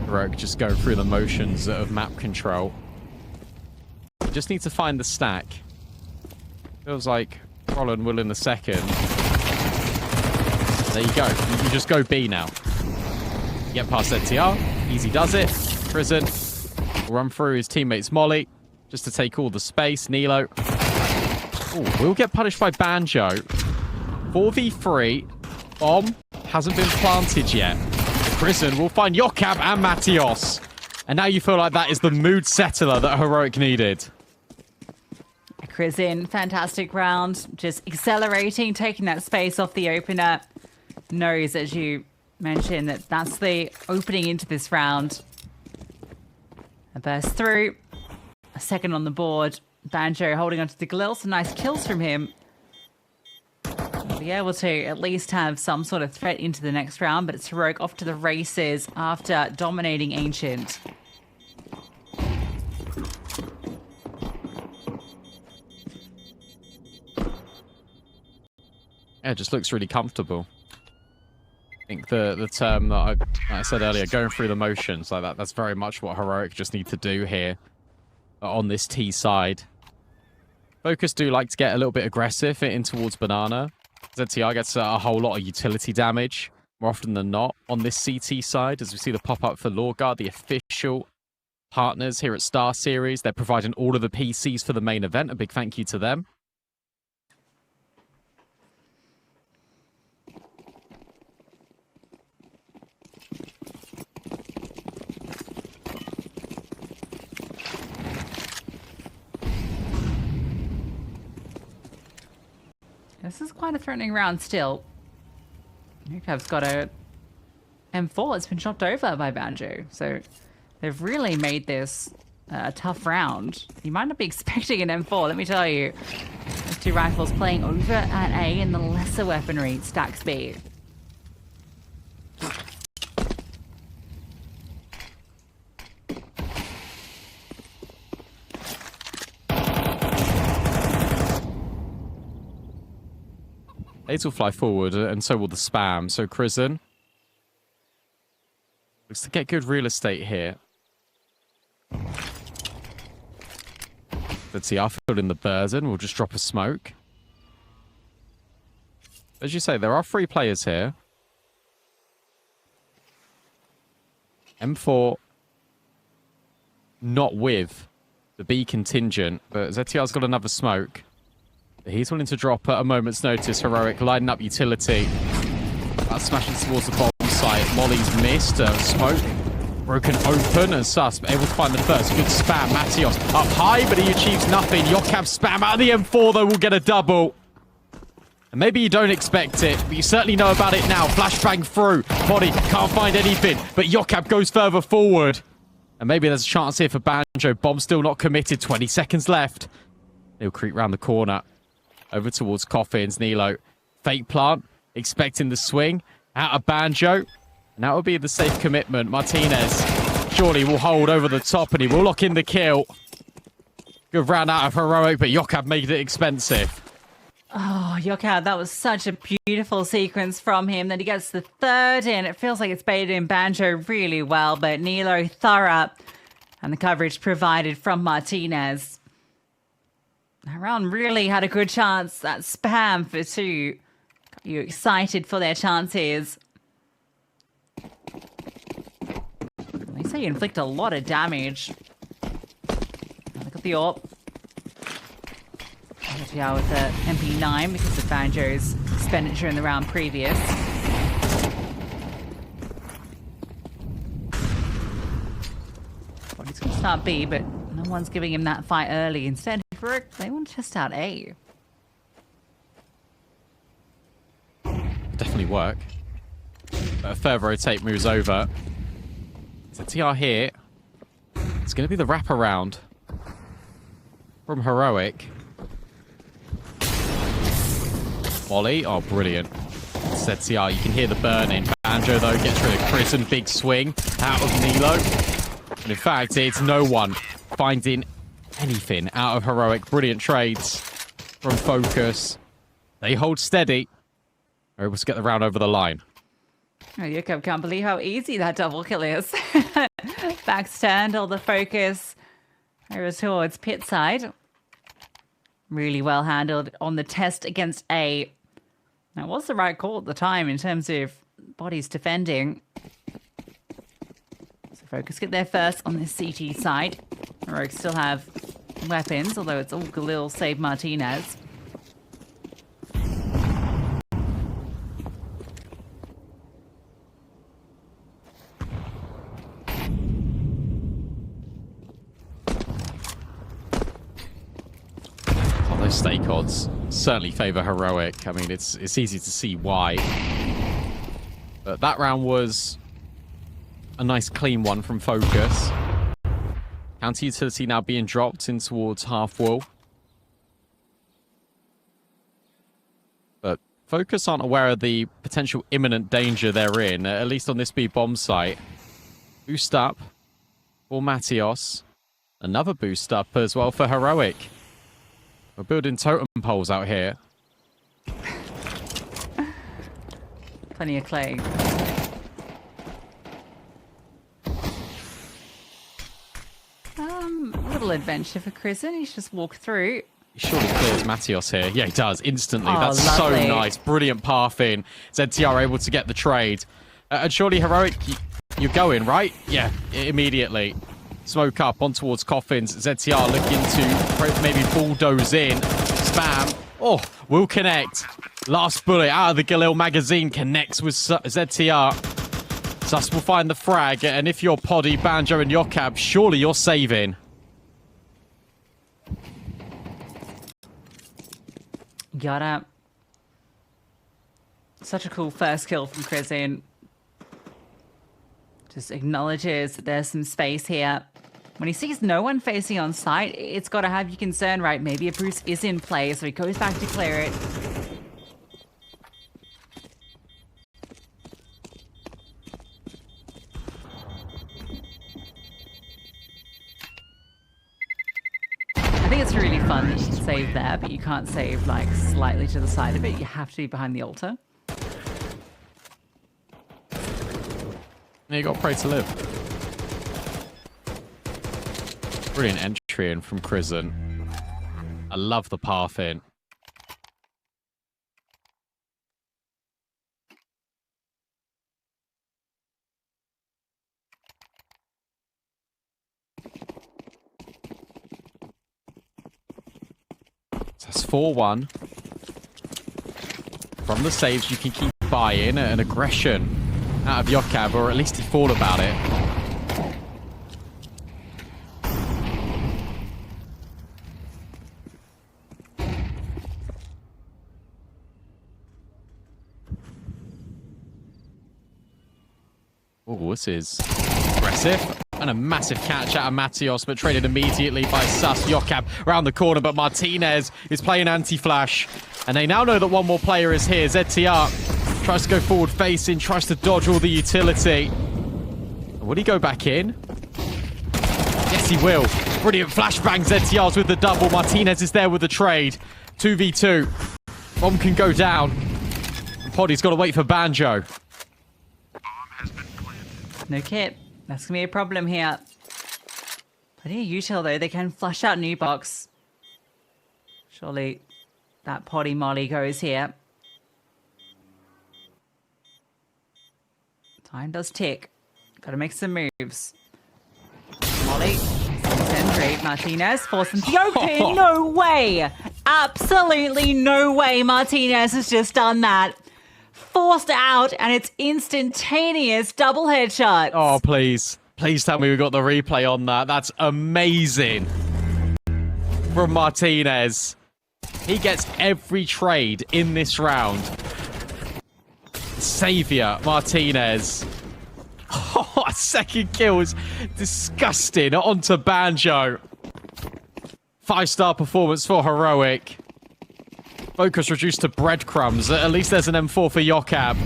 Heroic just go through the motions of map control. You just need to find the stack. Feels like Roland will in a second. There you go. You can just go B now. Get past NTR. Easy does it. Crizzen will run through his teammate's Molly just to take all the space. Nilo. Oh, will get punished by Banjo. 4v3. Bomb hasn't been planted yet. Crizzen will find Yokab and Matios. And now you feel like that is the mood settler that Heroic needed. Crizzen, fantastic round. Just accelerating, taking that space off the opener. Knows, as you mentioned, that that's the opening into this round. A burst through. A second on the board. Banjo holding onto the Galil. Some nice kills from him. He'll be able to at least have some sort of threat into the next round, but it's Heroic off to the races after dominating Ancient. Yeah, it just looks really comfortable. I think the term that I said earlier, going through the motions, like that's very much what Heroic just need to do here on this T side. FOKUS do like to get a little bit aggressive in towards Banana. ZTR gets a whole lot of utility damage, more often than not, on this CT side, as we see the pop-up for Lawguard, the official partners here at StarSeries. They're providing all of the PCs for the main event. A big thank you to them. This is quite a threatening round still. Nukav's got a M4 that's been chopped over by Banjo. So they've really made this a tough round. You might not be expecting an M4, let me tell you. Those two rifles playing over at A and the lesser weaponry stacks B. Eight will fly forward, and so will the spam. So Crizzen looks to get good real estate here. Let's see, Arfield in the Burzen. We'll just drop a smoke. As you say, there are 3 players here. M4 not with the B contingent, but ZTR's got another smoke. He's willing to drop at a moment's notice. Heroic lining up utility. That's smashing towards the bottom site. Molly's missed. Smoke broken open, and Sus able to find the first. Good spam. Matios up high, but he achieves nothing. Yokab spam out of the M4, though, will get a double. And maybe you don't expect it, but you certainly know about it now. Flashbang through. Body can't find anything, but Yokab goes further forward. And maybe there's a chance here for Banjo. Bomb still not committed. 20 seconds left. He'll creep round the corner. Over towards Coffins. Nilo. Fake plant. Expecting the swing. Out of Banjo. And that will be the safe commitment. Martinez Surely will hold over the top and he will lock in the kill. Good round out of Heroic, but Yokab made it expensive. Oh, Yokab, that was such a beautiful sequence from him. Then he gets the third in. It feels like it's baited in Banjo really well, but Nilo thorough. And the coverage provided from Martinez. That round really had a good chance. That spam for 2. Got you excited for their chances. They say you inflict a lot of damage. Look at the AWP. Yeah, with the MP9 because of Banjo's expenditure in the round previous. Well, he's going to start B, but no one's giving him that fight early. Instead, they want to test out A. Definitely work. But a further rotate moves over. So TR here. It's going to be the wraparound from Heroic. Molly, oh brilliant. Said CR, you can hear the burning. Banjo though gets rid of Prison, big swing out of Nilo. And in fact, it's no one finding anything out of Heroic. Brilliant trades from FOKUS. They hold steady. They're able to get the round over the line. Oh, Yukab can't believe how easy that double kill is. Backstand, all the focus over towards pit side. Really well handled on the test against A. Now, it was the right call at the time in terms of bodies defending. So FOKUS get there first on this CT side. Rogues still have weapons, although it's all Galil save Martinez. Those stake odds certainly favour Heroic. I mean, it's easy to see why. But that round was a nice clean one from FOKUS. Counter utility now being dropped in towards half wall. But FOKUS aren't aware of the potential imminent danger they're in, at least on this B bomb site. Boost up for Matios. Another boost up as well for Heroic. We're building totem poles out here. Plenty of clay. Little adventure for Kristen. He's just walked through. He surely clears Matios here. Yeah, he does. Instantly. Oh, That's lovely. so nice. Brilliant path in. ZTR able to get the trade. And surely Heroic, you're going, right? Yeah, immediately. Smoke up on towards Coffins. ZTR looking to maybe bulldoze in. Spam. Oh, will connect. Last bullet out of the Galil magazine connects with ZTR. Sus will find the frag. And if you're Poddy, Banjo, and Yokab, surely you're saving. Got such a cool first kill from Krizin. Just acknowledges that there's some space here. When he sees no one facing on site, it's got to have you concerned, right? Maybe a Bruce is in play, so he goes back to clear it. I think it's really fun that you can save there, but you can't save like slightly to the side of it. You have to be behind the altar. You got Pray to Live. Brilliant entry in from Krisen. I love the path in. So that's 4-1. From the saves, you can keep buying an aggression out of Yokab, or at least he thought about it. Oh, this is aggressive. And a massive catch out of Matios, but traded immediately by Sus. Yokab around the corner, but Martinez is playing anti-flash. And they now know that one more player is here. ZTR tries to go forward facing, tries to dodge all the utility. Would he go back in? Yes, he will. Brilliant flashbang ZTRs with the double. Martinez is there with the trade. 2v2. Bomb can go down. And Poddy's got to wait for Banjo. No kit. That's going to be a problem here. Plenty of util, though. They can flush out new box. Surely that Poddy Molly goes here. Time does tick. Got to make some moves. Molly. Sentry. Martinez forcing the open. No way. Absolutely no way Martinez has just done that. Forced out, and it's instantaneous double headshots. Oh, please. Please tell me we got the replay on that. That's amazing. From Martinez. He gets every trade in this round. Savior Martinez. Oh, a second kill is disgusting. Onto Banjo. 5-star performance for Heroic. Focus reduced to breadcrumbs. At least there's an M4 for Yokab.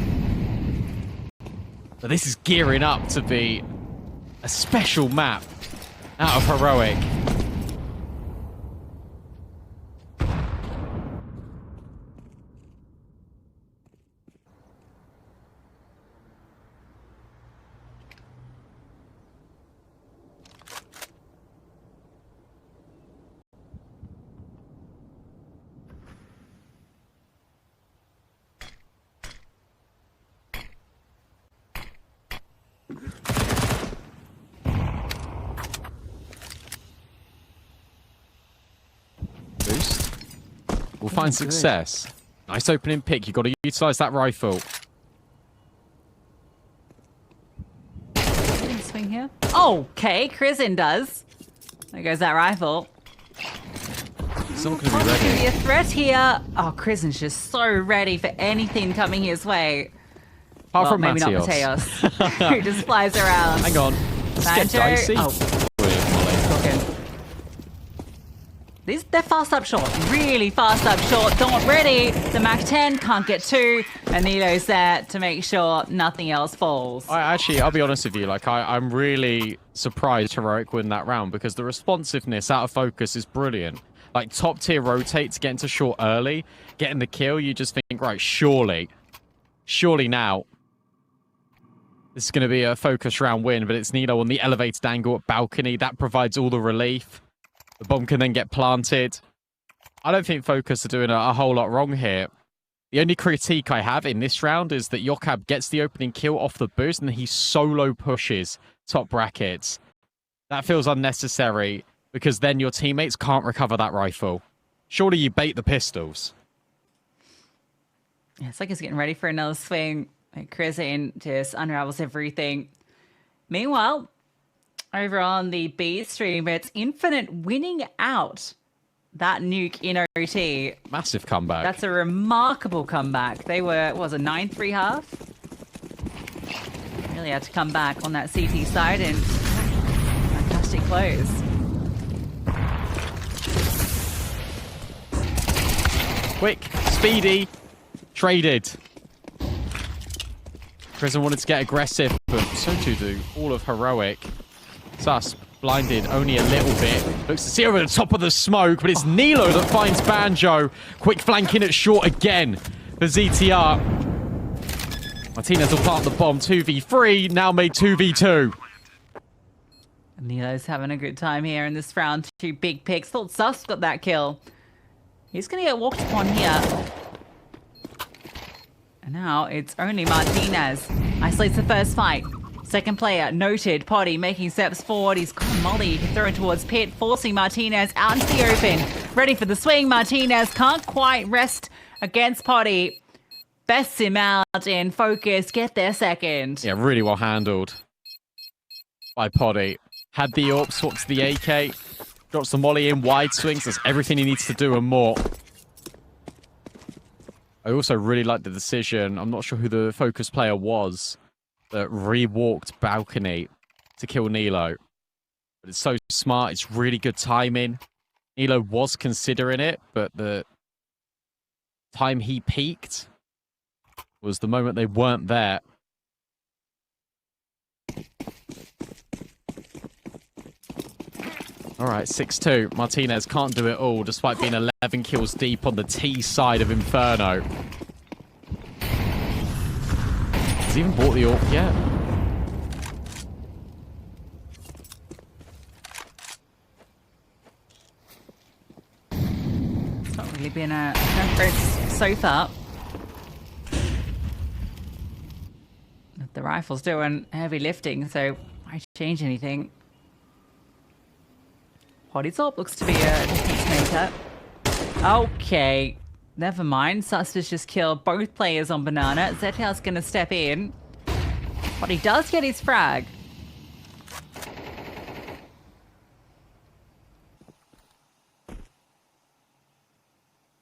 But this is gearing up to be a special map out of Heroic. Boost. We'll find success. Nice opening pick. You've got to utilize that rifle. Swing here. Okay, Crizin does. There goes that rifle. It's not going to be Possibly ready. a threat here. Oh, Crisin's just so ready for anything coming his way. Apart from maybe Mateos. not Mateos. Who just flies around. Hang on. Let's get Banjo. dicey. Oh, Brilliant, Molly. cooking. They're fast up short. Really fast up short. Don't ready. The Mac 10 can't get 2. And Nilo's there to make sure nothing else falls. I'll be honest with you. Like, I'm really surprised Heroic win that round because the responsiveness out of Focus is brilliant. Like, top tier rotate to get into short early, getting the kill, you just think, right, surely now, this is going to be a Focus round win, but it's Nilo on the elevated angle at balcony. That provides all the relief. The bomb can then get planted. I don't think Focus are doing a whole lot wrong here. The only critique I have in this round is that Yokab gets the opening kill off the boost and he solo pushes top brackets. That feels unnecessary because then your teammates can't recover that rifle. Surely you bait the pistols. Yeah, it's like he's getting ready for another swing. Like Crizin just unravels everything. Meanwhile, over on the B stream, it's Infinite winning out that nuke in OT. Massive comeback. That's a remarkable comeback. They were, what was it, 9-3 half? Really had to come back on that CT side and fantastic close. Quick, speedy, traded. Prison wanted to get aggressive, but so too do all of Heroic. Sus, blinded only a little bit. Looks to see over the top of the smoke, but it's Nilo that finds Banjo. Quick flanking at short again for ZTR. Martinez will plant the bomb. 2v3, now made 2v2. Nilo's having a good time here in this round. 2 big picks. Thought Sus got that kill. He's going to get walked upon here. And now it's only Martinez. Isolates the first fight. Second player, noted. Poddy making steps forward. He's got Molly thrown towards Pit, forcing Martinez out into the open. Ready for the swing. Martinez can't quite rest against Poddy. Bests him out in Focus. Get their second. Yeah, really well handled by Poddy. Had the AWP, swaps the AK. Drops the Molly in, wide swings. Does everything he needs to do and more. I also really like the decision. I'm not sure who the Focus player was that re-walked balcony to kill Nilo. But it's so smart. It's really good timing. Nilo was considering it, but the time he peaked was the moment they weren't there. All right, 6-2. Martinez can't do it all, despite being 11 kills deep on the T side of Inferno. Has he even bought the AWP yet? It's not really been a preference so far. The rifle's doing heavy lifting, so why change anything? Potty's AWP looks to be a difference maker. Okay, never mind. Sus just killed both players on Banana. ZTR's going to step in. Potty does get his frag.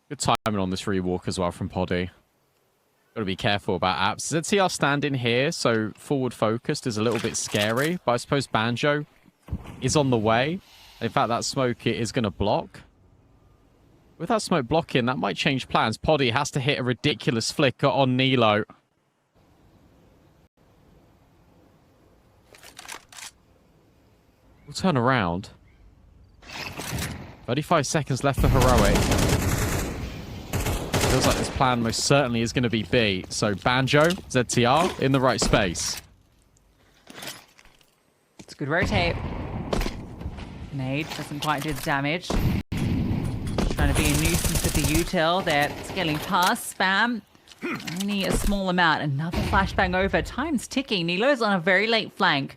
Good timing on this rewalk as well from Poddy. Got to be careful about apps. ZTR standing here, so forward focused is a little bit scary, but I suppose Banjo is on the way. In fact, that smoke is going to block. With that smoke blocking, that might change plans. Poddy has to hit a ridiculous flicker on Nilo. We'll turn around. 35 seconds left for Heroic. Feels like this plan most certainly is going to be B. So Banjo, ZTR in the right space. It's a good rotate. Nade doesn't quite do the damage. Trying to be a nuisance with the util. They're scaling past. Spam. Only a small amount. Another flashbang over. Time's ticking. Nilo's on a very late flank.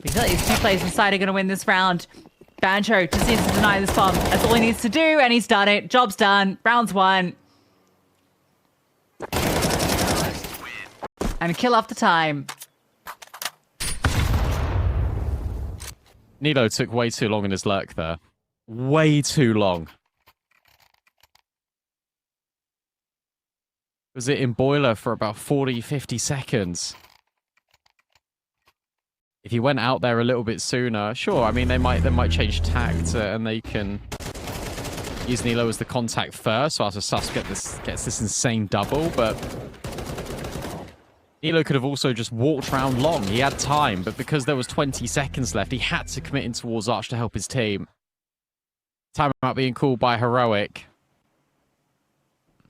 We feel like these two players inside are going to win this round. Banjo just needs to deny this bomb. That's all he needs to do, and he's done it. Job's done. Round's won. And a kill after time. Nilo took way too long in his lurk there. Way too long. Was it in boiler for about 40, 50 seconds? If he went out there a little bit sooner, sure, I mean, they might change tact and they can use Nilo as the contact first, so after Sus gets this insane double, but Nilo could have also just walked around long. He had time, but because there was 20 seconds left, he had to commit in towards Arch to help his team. Timeout being called by Heroic.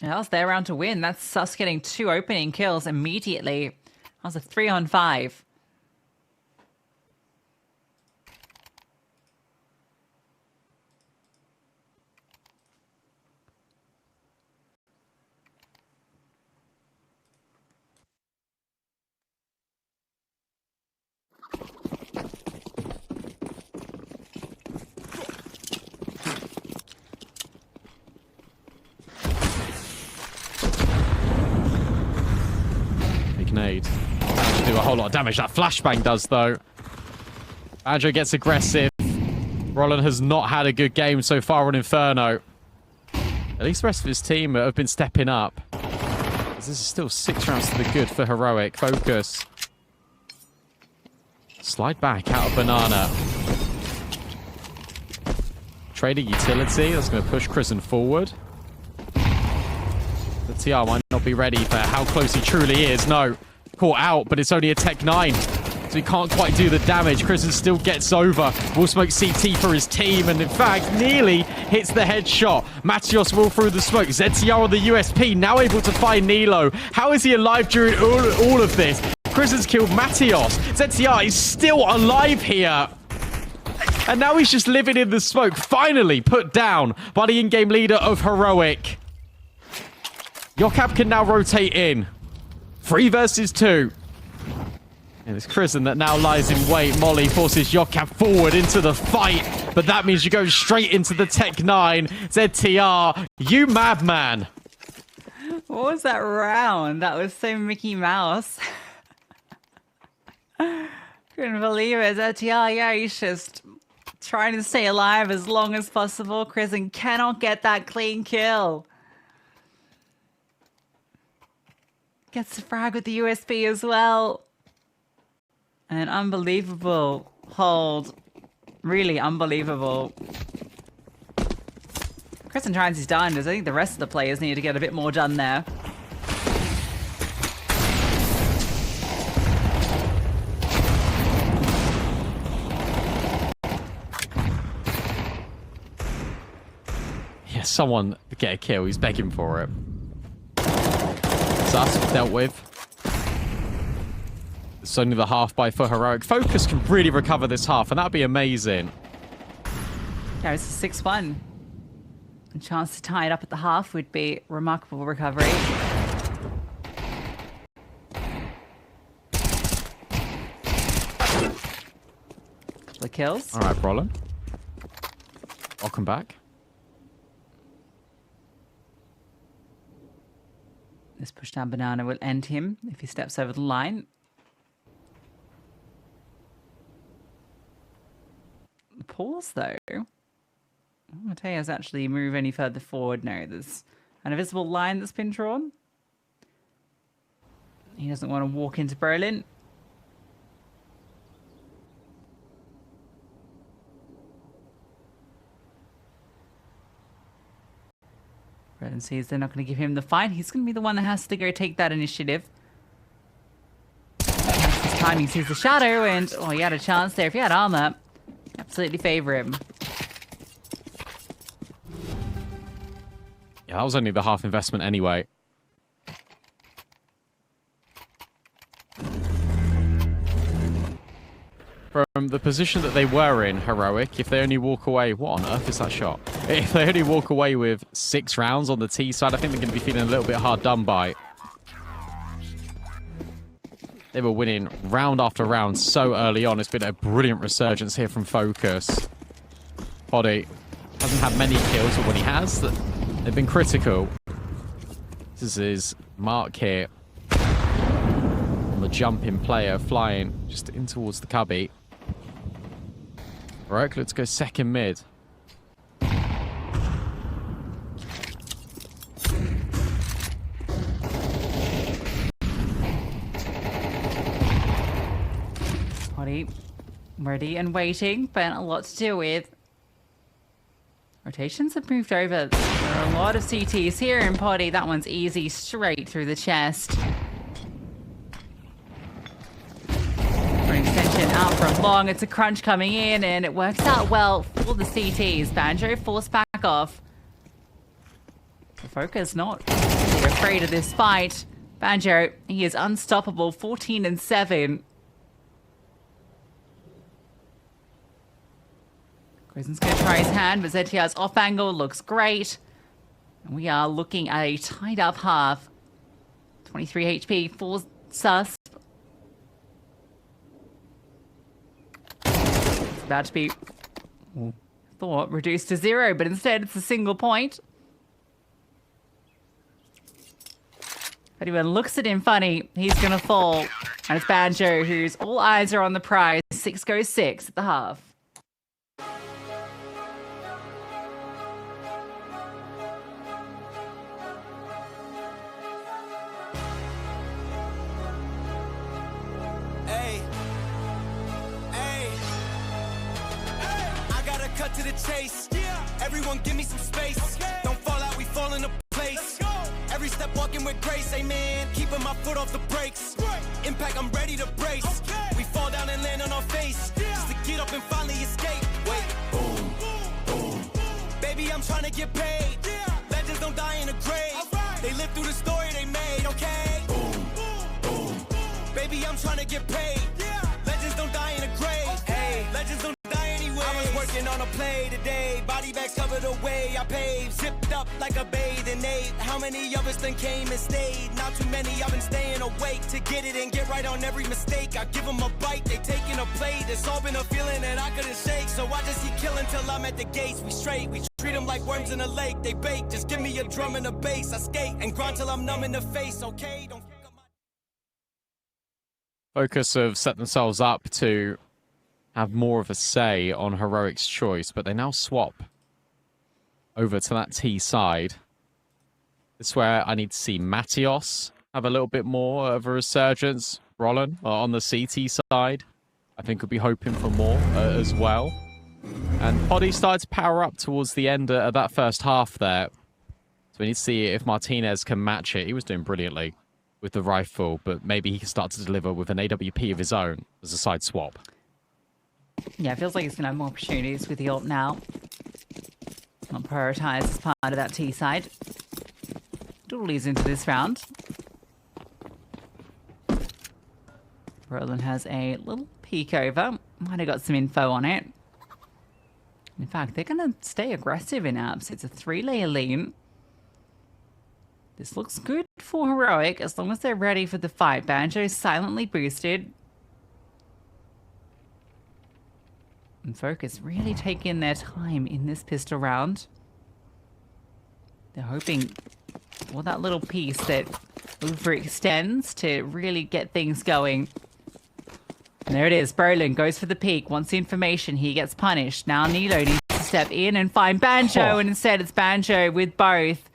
Yeah, that was their round to win. That's Sus getting 2 opening kills immediately. That was a 3-on-5. Nade. Banjo do a whole lot of damage. That flashbang does, though. Banjo gets aggressive. Roland has not had a good game so far on Inferno. At least the rest of his team have been stepping up. This is still 6 rounds to the good for Heroic. FOKUS. Slide back out of Banana. Trading utility. That's going to push Krisen forward. The TR might not be ready for how close he truly is. No. Caught out, but it's only a Tech 9. So he can't quite do the damage. Krisen still gets over. Will smoke CT for his team, and in fact, nearly hits the headshot. Matios will through the smoke. ZTR on the USP, now able to find Nilo. How is he alive during all of this? Krisen's killed Matios. ZTR is still alive here. And now he's just living in the smoke. Finally put down by the in-game leader of Heroic. Yokap can now rotate in. 3 versus 2. And it's Krisen that now lies in wait. Molly forces Yokap forward into the fight. But that means you go straight into the Tech 9. ZTR, you madman. What was that round? That was so Mickey Mouse. Couldn't believe it. ZTR, yeah, he's just trying to stay alive as long as possible. Krisen cannot get that clean kill. Gets the frag with the USB as well. An unbelievable hold. Really unbelievable. Krisen tries his darndest. I think the rest of the players need to get a bit more done there. Yeah, someone get a kill. He's begging for it. Sus dealt with. It's only the half by for Heroic. FOKUS can really recover this half, and that'd be amazing. Yeah, it's a 6-1. A chance to tie it up at the half would be remarkable recovery. Couple of kills. All right, Brolin. Welcome back. This pushdown banana will end him if he steps over the line. The pause, though. Mateo's actually move any further forward. No, there's an invisible line that's been drawn. He doesn't want to walk into Berlin. Berlin sees they're not going to give him the fight. He's going to be the one that has to go take that initiative. His timing sees the shadow, and oh, he had a chance there. If he had armor, absolutely favor him. Yeah, that was only the half investment anyway. From the position that they were in, Heroic, if they only walk away... What on earth is that shot? If they only walk away with 6 rounds on the T side, I think they're going to be feeling a little bit hard done by. They were winning round after round so early on. It's been a brilliant resurgence here from FOKUS. Body hasn't had many kills, but when he has, they've been critical. This is his mark here. On the jumping player, flying just in towards the cubby. Right, let's go second mid. Potty, ready and waiting, but a lot to deal with. Rotations have moved over. There are a lot of CTs here in Potty. That one's easy, straight through the chest. For an extension out from long, it's a crunch coming in, and it works out well for the CTs. Banjo forced back off. The FOKUS not really afraid of this fight. Banjo, he is unstoppable, 14-7. Grizzon's going to try his hand, but ZTR's off angle looks great. And we are looking at a tied up half. 23 HP for Sus. It's about to be, thought, reduced to 0, but instead it's a single point. If anyone looks at him funny, he's going to fall. And it's Banjo, whose all eyes are on the prize. 6 goes 6 at the half. To the chase, everyone give me some space. Don't fall out, we fall into place. Every step walking with grace, amen. Keeping my foot off the brakes. Impact, I'm ready to brace. We fall down and land on our face, just to get up and finally escape. Wait, boom, boom. Baby, I'm trying to get paid. Legends don't die in a grave. They live through the story they made, okay? Boom, boom. Baby, I'm trying to get paid. Legends don't die in a grave. Hey, legends don't die anyway. I was working on a play today. Body bags covered away. I paved, zipped up like a bathing ape. How many of us then came and stayed? Not too many. I've been staying awake to get it and get right on every mistake. I give them a bite, they taking a plate. It's all been a feeling that I couldn't shake. So I just keep killing till I'm at the gates. We straight, we treat them like worms in a lake. They bake, just give me a drum and a bass. I skate and grind till I'm numb in the face, okay? Don't fuck up my... FOKUS have set themselves up to have more of a say on Heroic's choice, but they now swap over to that T side. This is where I need to see Matios have a little bit more of a resurgence. Roland on the CT side, I think we'll be hoping for more as well. And Poddy started to power up towards the end of that first half there. So we need to see if Martinez can match it. He was doing brilliantly with the rifle, but maybe he can start to deliver with an AWP of his own as a side swap. Yeah, it feels like he's going to have more opportunities with the ult now. Not prioritised as part of that T side. Doodlies into this round. Roland has a little peek over. Might have got some info on it. In fact, they're going to stay aggressive in Apps. It's a 3-layer lean. This looks good for Heroic as long as they're ready for the fight. Banjo silently boosted. And FOKUS really taking their time in this pistol round. They're hoping for that little piece that overextends to really get things going. And there it is. Brolin goes for the peek. Wants the information. He gets punished. Now Nilo needs to step in and find Banjo. And instead it's Banjo with both.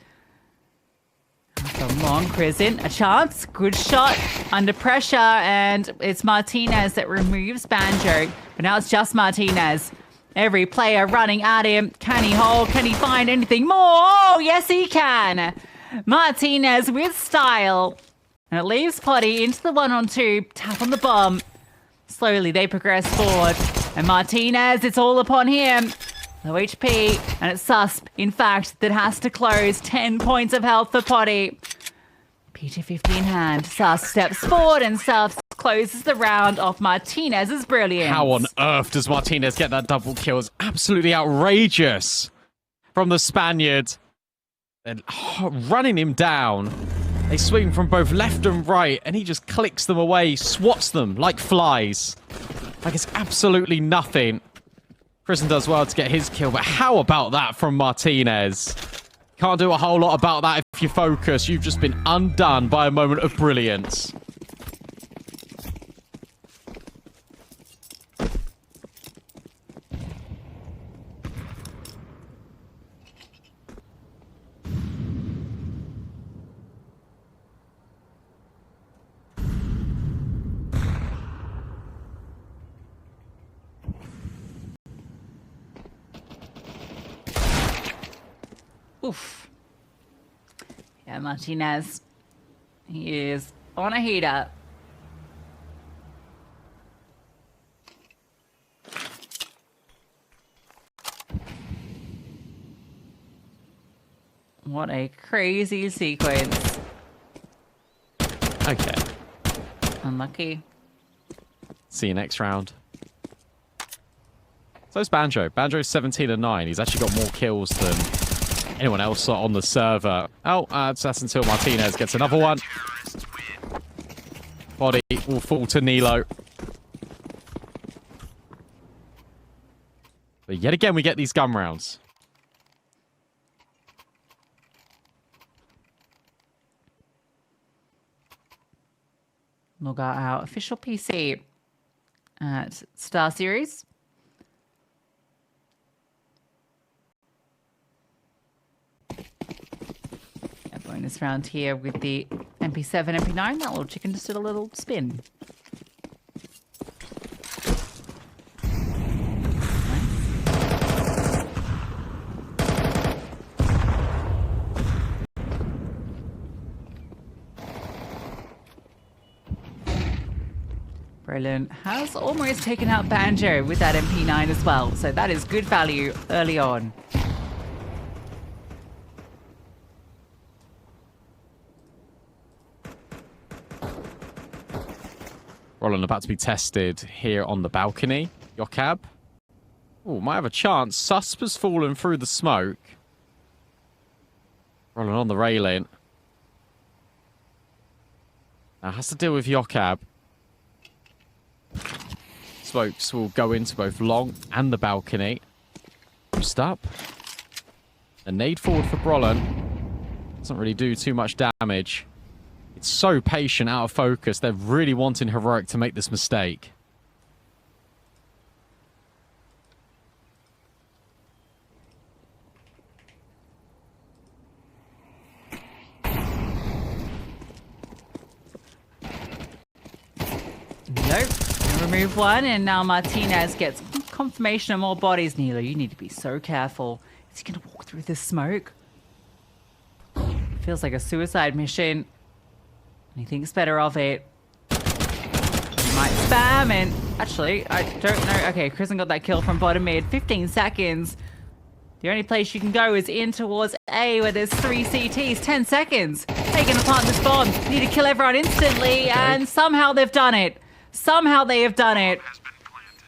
Come on, Crescent. A chance. Good shot. Under pressure. And it's Martinez that removes Banjo. But now it's just Martinez. Every player running at him. Can he hold? Can he find anything more? Oh, yes, he can. Martinez with style. And it leaves Potty into the 1-on-2. Tap on the bomb. Slowly they progress forward. And Martinez, it's all upon him. Low HP. And it's Susp, in fact, that has to close. 10 points of health for Potty. PT50 in hand. Susp steps forward and Susp closes the round off Martinez's brilliance. How on earth does Martinez get that double kill? It's absolutely outrageous from the Spaniard. And running him down. They swing from both left and right, and he just clicks them away, swats them like flies. Like it's absolutely nothing. Prison does well to get his kill, but how about that from Martinez? Can't do a whole lot about that if you FOKUS. You've just been undone by a moment of brilliance. Oof. Yeah, Martinez. He is on a heater. What a crazy sequence. Okay. Unlucky. See you next round. So's Banjo. Banjo's 17-9. He's actually got more kills than anyone else on the server. Oh, that's until Martinez gets another one. Body will fall to Nilo. But yet again, we get these gun rounds. Log out our official PC at StarSeries. Bonus round here with the MP7, MP9. That little chicken just did a little spin. Brilliant. Has almost taken out Banjo with that MP9 as well. So that is good value early on. Roland about to be tested here on the balcony. Yokab. Oh, might have a chance. Susp has fallen through the smoke. Roland on the railing. Now has to deal with Yokab. Smokes will go into both long and the balcony. Post up. A nade forward for Brolin. Doesn't really do too much damage. It's so patient out of focus. They're really wanting Heroic to make this mistake. Nope. Remove one, and now Martinez gets confirmation of more bodies. Nilo, you need to be so careful. Is he going to walk through this smoke? Feels like a suicide mission. He thinks better of it. He might spam, and actually, I don't know. Okay, Kristen got that kill from bottom mid. 15 seconds. The only place you can go is in towards A, where there's 3 CTs. 10 seconds. How are you going to plant this bomb? You need to kill everyone instantly, and somehow they've done it. Somehow they have done it.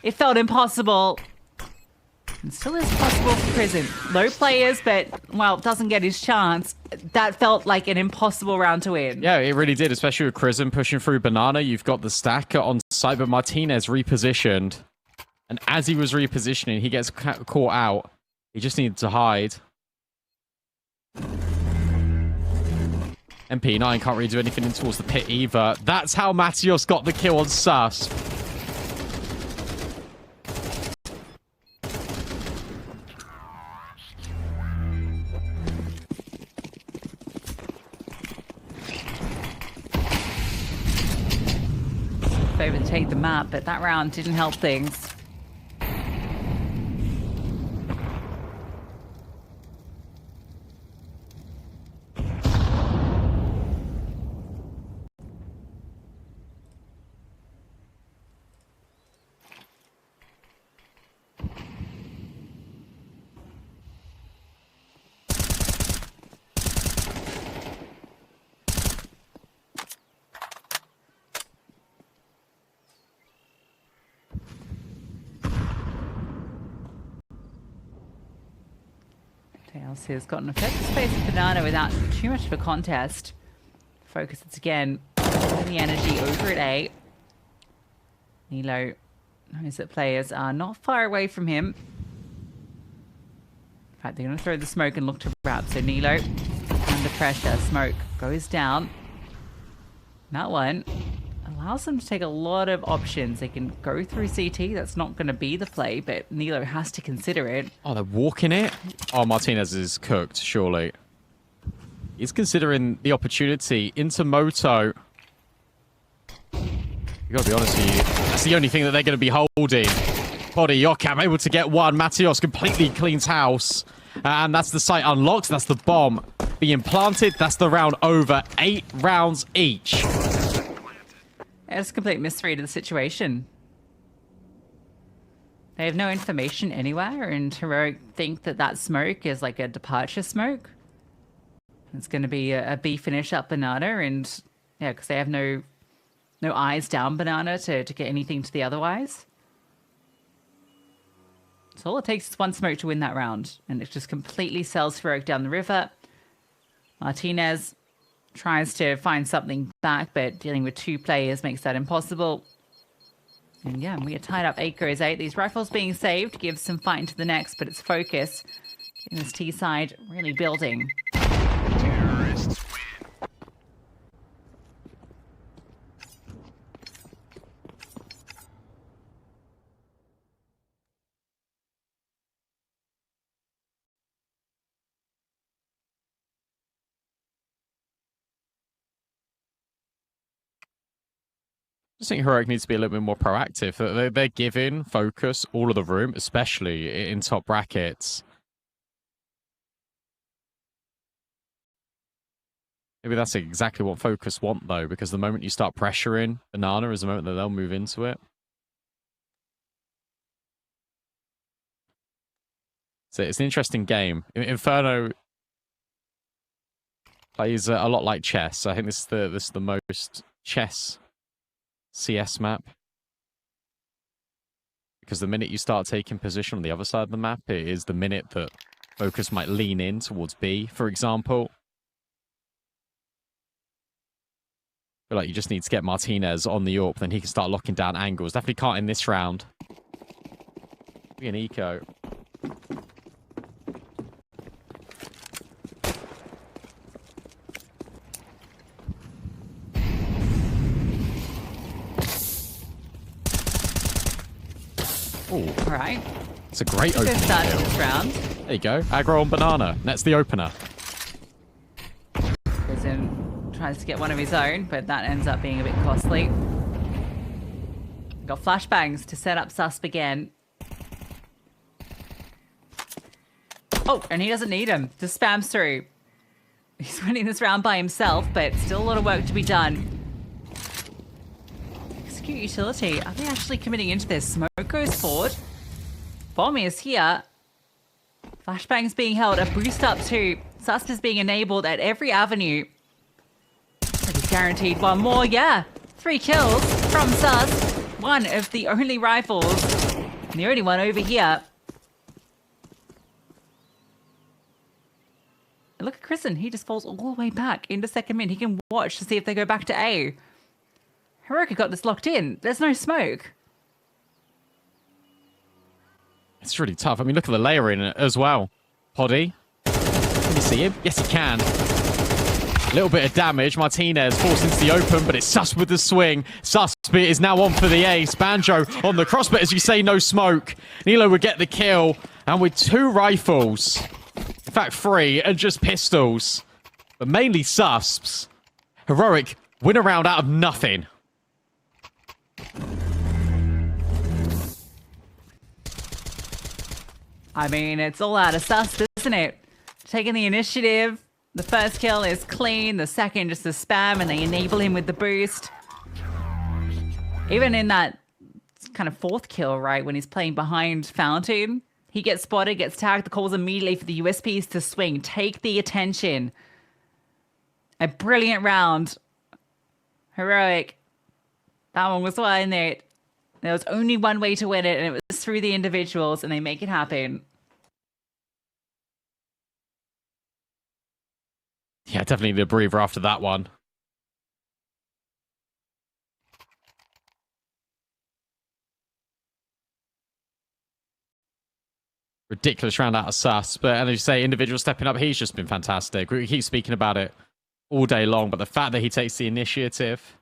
It felt impossible. And still is possible for Prison. Low players, but, well, doesn't get his chance. That felt like an impossible round to win. Yeah, it really did, especially with Crism pushing through Banana. You've got the stacker on site, but Martinez repositioned. And as he was repositioning, he gets caught out. He just needed to hide. MP9 can't really do anything in towards the pit either. That's how Matios got the kill on Sus. Overtake the map, but that round didn't help things. Tails has got an effective space of Banana without too much of a contest. Focus it again. The energy over at A. Nilo knows that players are not far away from him. In fact, they're going to throw the smoke and look to wrap. So Nilo, under pressure, smoke goes down. That one allows them to take a lot of options. They can go through CT. That's not going to be the play, but Nilo has to consider it. Oh, they're walking it? Oh, Martinez is cooked, surely. He's considering the opportunity into Moto. You gotta be honest with you. That's the only thing that they're going to be holding. Body Yokam able to get one. Matios completely cleans house. And that's the site unlocked. That's the bomb being planted. That's the round over. 8 rounds each. It's a complete misread of the situation. They have no information anywhere, and Heroic think that that smoke is like a departure smoke. It's going to be a B finish up Banana, and yeah, because they have no eyes down Banana to get anything to the otherwise. So all it takes is one smoke to win that round, and it just completely sells Heroic down the river. Martinez tries to find something back, but dealing with 2 players makes that impossible. And yeah, we are tied up 8 goes 8. These rifles being saved gives some fight into the next, but it's FOKUS in this T side really building. Terrorists win. I just think Heroic needs to be a little bit more proactive. They're giving FOKUS all of the room, especially in top brackets. Maybe that's exactly what FOKUS want, though, because the moment you start pressuring Banana is the moment that they'll move into it. So it's an interesting game. Inferno plays a lot like chess. I think this is the most chess CS map. Because the minute you start taking position on the other side of the map, it is the minute that FOKUS might lean in towards B, for example. I feel like you just need to get Martinez on the AWP, then he can start locking down angles. Definitely can't in this round. Be an eco. All right. It's a great Good opening start to kill. this round. There you go. Aggro on Banana. That's the opener. Prison tries to get one of his own, but that ends up being a bit costly. Got flashbangs to set up Susp again. Oh, and he doesn't need him. Just spams through. He's winning this round by himself, but still a lot of work to be done. Execute utility. Are they actually committing into this? Smoke goes forward. Bomb is here. Flashbang's being held. A boost up too. Sus is being enabled at every avenue. He's guaranteed one more. Yeah. 3 kills from Sus. One of the only rifles. And the only one over here. And look at Kristen. He just falls all the way back into second mid. He can watch to see if they go back to A. Heroic got this locked in. There's no smoke. It's really tough. I mean, look at the layering as well. Poddy. Can you see him? Yes, he can. A little bit of damage. Martinez forced into the open, but it's Sus with the swing. Sus is now on for the ace. Banjo on the cross, but as you say, no smoke. Nilo would get the kill. And with 2 rifles, in fact 3, and just pistols, but mainly Susps, Heroic win a round out of nothing. I mean, it's all out of Sus, isn't it? Taking the initiative. The first kill is clean. The second just a spam, and they enable him with the boost. Even in that kind of 4th kill, right, when he's playing behind Fountain, he gets spotted, gets tagged. The call's immediately for the USPs to swing. Take the attention. A brilliant round. Heroic. That one was well in there. There was only one way to win it, and it was through the individuals, and they make it happen. Yeah, definitely need a breather after that one. Ridiculous round out of Sus, but as you say, individual stepping up, he's just been fantastic. We keep speaking about it all day long, but the fact that he takes the initiative,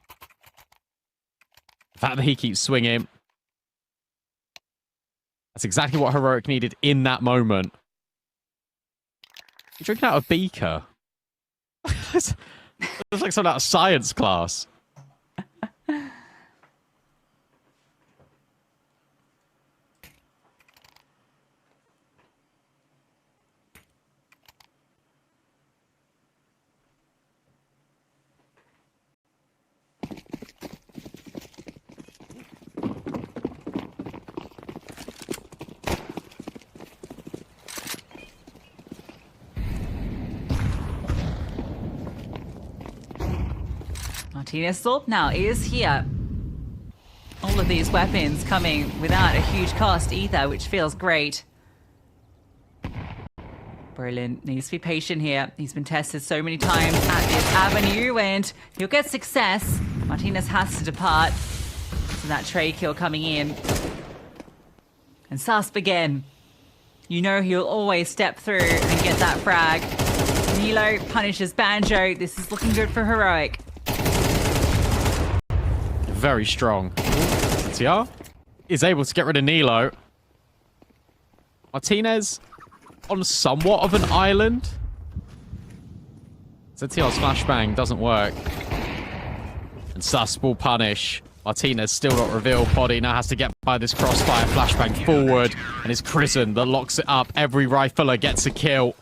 the fact that he keeps swinging, that's exactly what Heroic needed in that moment. You're drinking out a beaker. It's like something out of science class. Martinez Thorpe now is here. All of these weapons coming without a huge cost either, which feels great. Brilliant. Needs to be patient here. He's been tested so many times at this avenue, and he'll get success. Martinez has to depart. So that trade kill coming in. And Susp again. You know he'll always step through and get that frag. Nilo punishes Banjo. This is looking good for Heroic. Very strong. ZTR is able to get rid of Nilo. Martinez on somewhat of an island. ZTR's flashbang doesn't work. And Sus will punish. Martinez still not revealed. Poddy now has to get by this crossfire. Flashbang forward. And it's Krisen that locks it up. Every rifler gets a kill.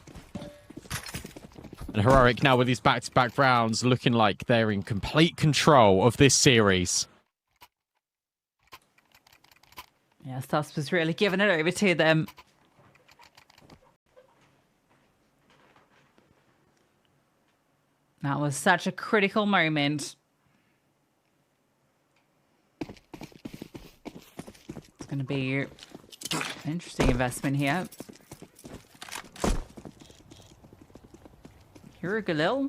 And Heroic now with these back-to-back rounds looking like they're in complete control of this series. Yeah, Sus was really giving it over to them. That was such a critical moment. It's going to be an interesting investment here. Hero Galil.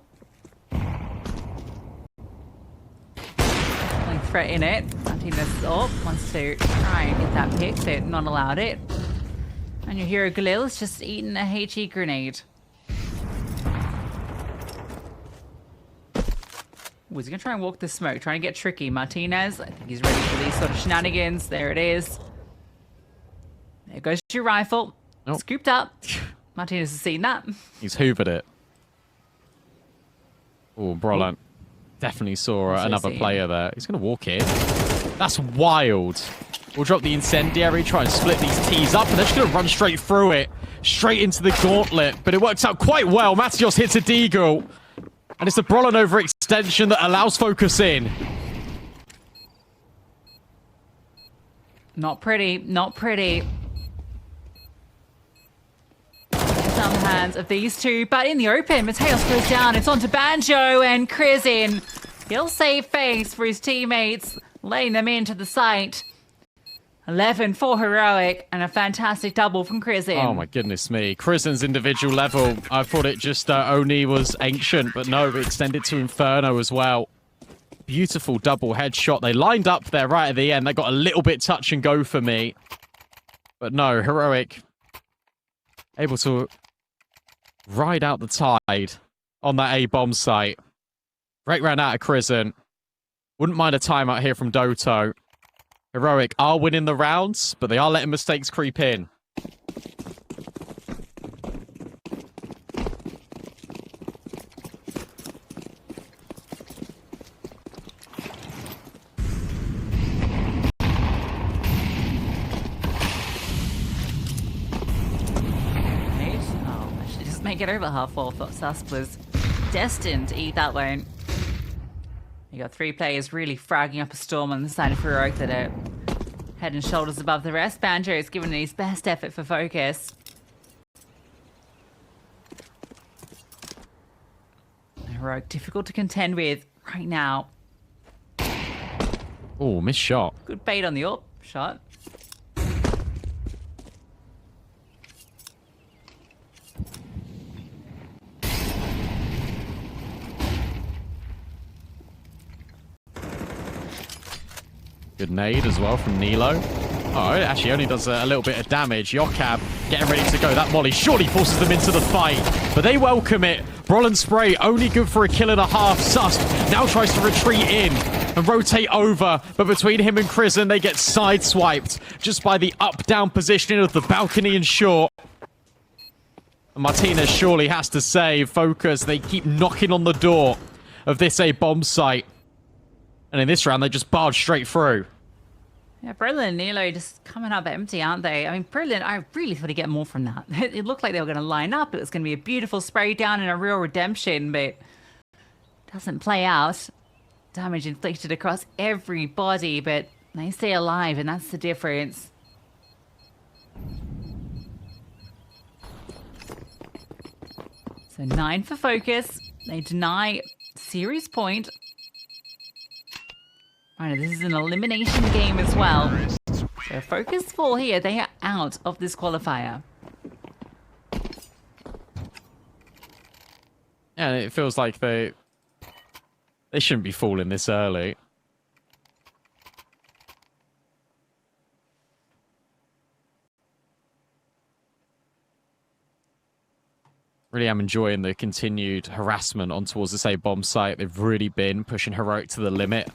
Only threat in it. Martinez wants to try and get that pick, but not allowed it. And your hero Galil has just eaten a HE grenade. Ooh, he's going to try and walk the smoke, trying to get tricky. Martinez, I think he's ready for these sort of shenanigans. There it is. There goes your rifle. Nope. Scooped up. Martinez has seen that. He's hoovered it. Oh, Brolant definitely saw another player there. He's going to walk in. That's wild. We'll drop the incendiary, try and split these T's up, and they're just going to run straight through it. Straight into the gauntlet. But it works out quite well. Matios hits a deagle. And it's a Brolant overextension that allows FOKUS in. Not pretty. Not pretty. some hands of these two, but in the open, Mateos goes down. It's onto Banjo and Krizin. He'll save face for his teammates, laying them into the site. 11 for Heroic, and a fantastic double from Krizin. Oh my goodness me. Krizin's individual level, I thought it just only was Ancient, but no, it extended to Inferno as well. Beautiful double headshot. They lined up there right at the end. They got a little bit touch and go for me. But no, Heroic able to ride out the tide on that A-bomb site. Great round out of Krizin. Wouldn't mind a timeout here from Doto. Heroic are winning the rounds, but they are letting mistakes creep in. Make it over half full. Thought Sus was destined to eat that one. You got 3 players really fragging up a storm on the side of Heroic that are head and shoulders above the rest. Banjo is giving his best effort for FOKUS. Heroic difficult to contend with right now. Oh, missed shot. Good bait on the AWP shot. Good nade as well from Nilo. Oh, it actually only does a little bit of damage. Yokab getting ready to go. That molly surely forces them into the fight, but they welcome it. Brolin Spray only good for a kill and a half. Sus now tries to retreat in and rotate over, but between him and Krizin, they get sideswiped just by the up-down positioning of the balcony and short. And Martinez surely has to save. FOKUS, they keep knocking on the door of this A-bomb site. And in this round, they just barged straight through. Yeah, Brolin and Nilo just coming up empty, aren't they? I mean, Brolin, I really thought he'd get more from that. It looked like they were going to line up. It was going to be a beautiful spray down and a real redemption, but it doesn't play out. Damage inflicted across everybody, but they stay alive, and that's the difference. So 9 for FOKUS. They deny series point. Right, this is an elimination game as well. So FOKUS fall here. They are out of this qualifier. Yeah, it feels like they shouldn't be falling this early. Really am enjoying the continued harassment on towards this A-bomb site. They've really been pushing Heroic to the limit.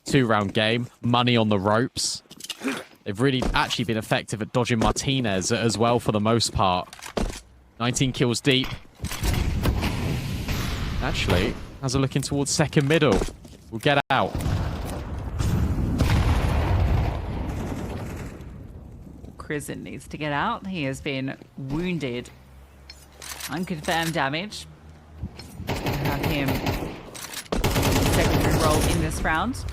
2-round game. Money on the ropes. They've really actually been effective at dodging Martinez as well for the most part. 19 kills deep. Actually, as a looking towards second middle. We'll get out. Krizin needs to get out. He has been wounded. Unconfirmed damage. Have him secondary role in this round.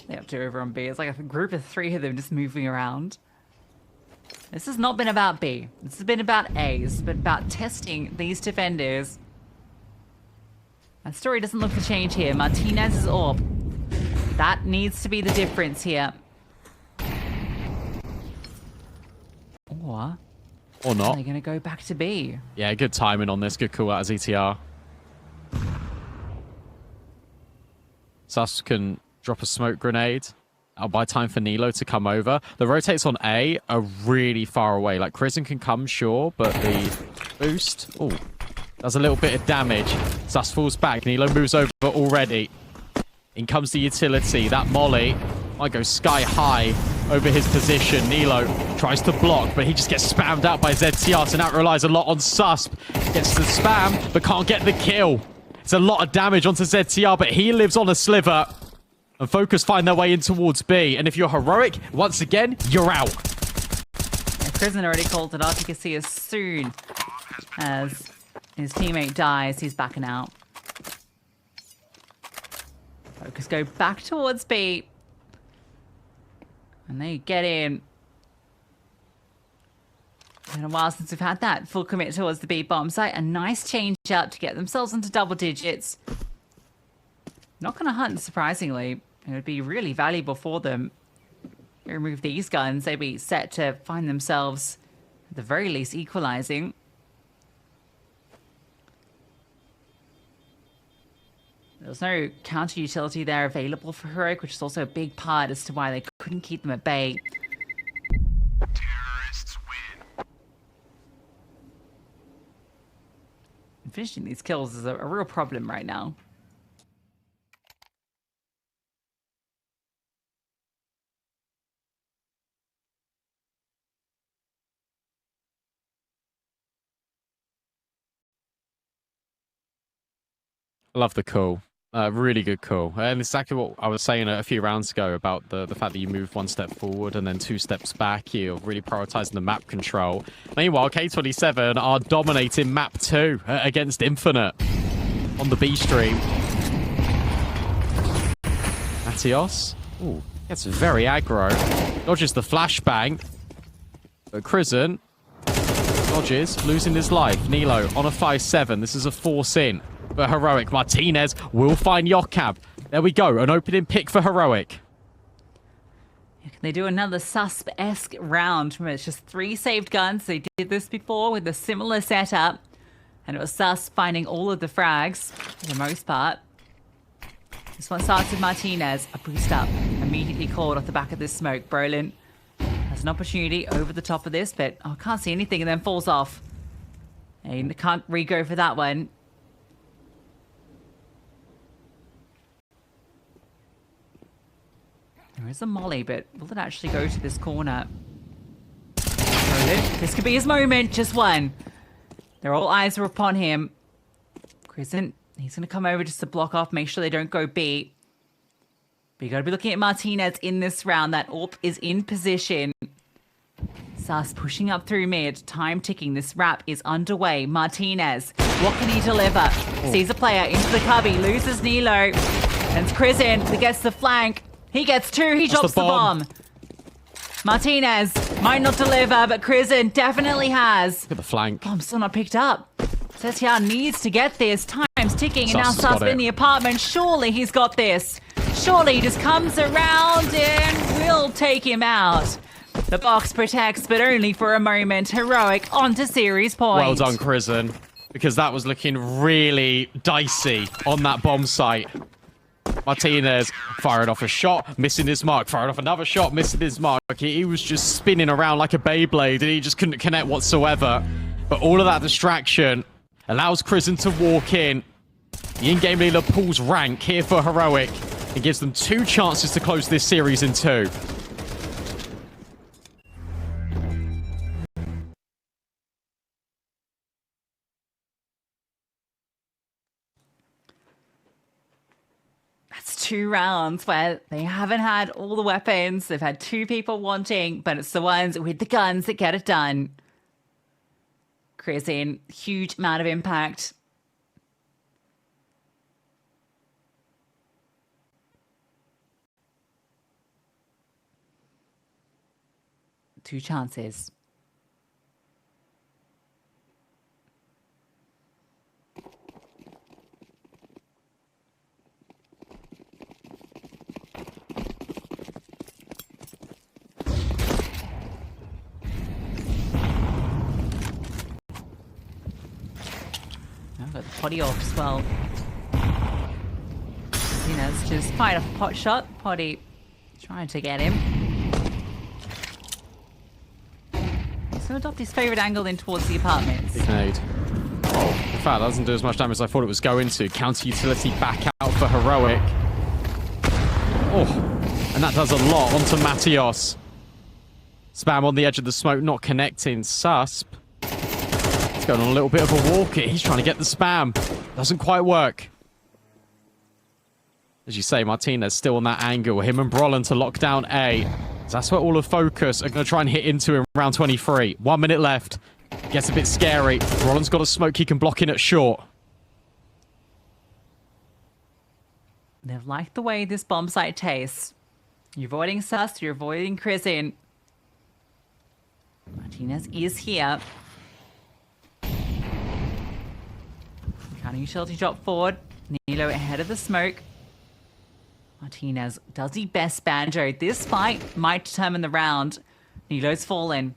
They have 2 over on B. It's like a group of 3 of them just moving around. This has not been about B. This has been about A's, but about testing these defenders. That story doesn't look to change here. Martinez's AWP. That needs to be the difference here. Or not. They're going to go back to B. Yeah, good timing on this. Good call out as ETR. Sus can drop a smoke grenade. I'll buy time for Nilo to come over. The rotates on A are really far away. Like, Krizin can come, sure, but the boost... Oh, does a little bit of damage. Sus falls back. Nilo moves over already. In comes the utility. That molly might go sky high over his position. Nilo tries to block, but he just gets spammed out by ZTR, so now relies a lot on Susp. Gets the spam, but can't get the kill. It's a lot of damage onto ZTR, but he lives on a sliver. And FOKUS find their way in towards B. And if you're Heroic, once again, you're out. Yeah, Krizin already called it off. You can see as soon as his teammate dies, he's backing out. FOKUS go back towards B. And they get in. It's been a while since we've had that full commit towards the B bomb site. A nice change up to get themselves into double digits. Not going to hunt, surprisingly. It would be really valuable for them. Remove these guns, they'd be set to find themselves, at the very least, equalizing. There's no counter utility there available for Heroic, which is also a big part as to why they couldn't keep them at bay. Terrorists win. And finishing these kills is a real problem right now. I love the call. Really good call. And exactly what I was saying a few rounds ago about the fact that you move one step forward and then two steps back. You're really prioritizing the map control. Meanwhile, K27 are dominating map 2 against Infinite on the B stream. Matios. Ooh, gets very aggro. Dodges the flashbang. But Krisen dodges, losing his life. Nilo on a 5-7. This is a force in. For Heroic, Martinez will find Yokab. There we go, an opening pick for Heroic. Can they do another susp-esque round? Remember, it's just 3 saved guns. They did this before with a similar setup. And it was Sus finding all of the frags, for the most part. This one starts with Martinez. A boost up, immediately called off the back of this smoke. Brolin has an opportunity over the top of this, but can't see anything and then falls off. And can't re-go for that one. There is a molly, but will it actually go to this corner? This could be his moment. Just one. Their all eyes are upon him. Krisen, he's going to come over just to block off, make sure they don't go B. But you got to be looking at Martinez in this round. That AWP is in position. Sus pushing up through mid. Time ticking. This wrap is underway. Martinez, what can he deliver? Sees a player into the cubby, loses Nilo. And it's Krisen that gets the flank. He gets 2, he drops the bomb. Martinez might not deliver, but Krisen definitely has. Look at the flank. Bomb still not picked up. Setiar needs to get this. Time's ticking, and now Sus has got Sus in it. the apartment. Surely he's got this. Surely he just comes around and will take him out. The box protects, but only for a moment. Heroic onto series point. Well done, Krisen. Because that was looking really dicey on that bomb site. Martinez fired off a shot, missing his mark. Fired off another shot, missing his mark. He was just spinning around like a Beyblade, and he just couldn't connect whatsoever. But all of that distraction allows Krisen to walk in. The in-game leader pulls rank here for Heroic and gives them 2 chances to close this series in 2. That's 2 rounds where they haven't had all the weapons. They've had 2 people wanting, but it's the ones with the guns that get it done. Krisen, huge amount of impact. Two chances. I've got the potty off as well. It's just fired off a pot shot. Potty trying to get him. He's going to adopt his favourite angle in towards the apartments. Big nade. Oh, in fact, that doesn't do as much damage as I thought it was going to. Counter utility back out for Heroic. Oh, and that does a lot onto Matios. Spam on the edge of the smoke, not connecting. Susp. He's going on a little bit of a walk. He's trying to get the spam. Doesn't quite work. As you say, Martinez still on that angle. Him and Brolin to lock down A. So that's where all of FOKUS are going to try and hit into in round 23. 1 minute left. Gets a bit scary. Brolin's got a smoke he can block in at short. They've liked the way this bomb site tastes. You're avoiding Sus, you're avoiding Crizin. Martinez is here. Counting utility drop forward. Nilo ahead of the smoke. Martinez, does he best Banjo? This fight might determine the round. Nilo's fallen.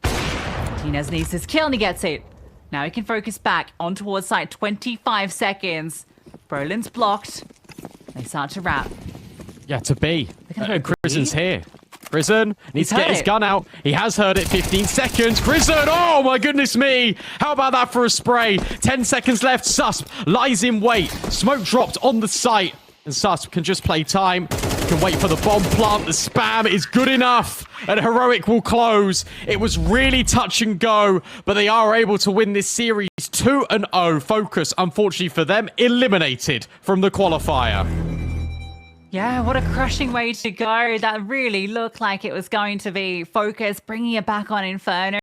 Martinez needs his kill and he gets it. Now he can focus back on towards site. 25 seconds. Brolin's blocked. They start to wrap. Yeah, to be. Crizen's B. here. Crizen needs to get his heard it. gun out. He has heard it. 15 seconds. Crizen, oh my goodness me. How about that for a spray? 10 seconds left. Susp lies in wait. Smoke dropped on the site. And Susp can just play time. Can wait for the bomb plant. The spam is good enough. And Heroic will close. It was really touch and go. But they are able to win this series 2-0. FOKUS, unfortunately for them, eliminated from the qualifier. Yeah, what a crushing way to go. That really looked like it was going to be FOKUS bringing it back on Inferno.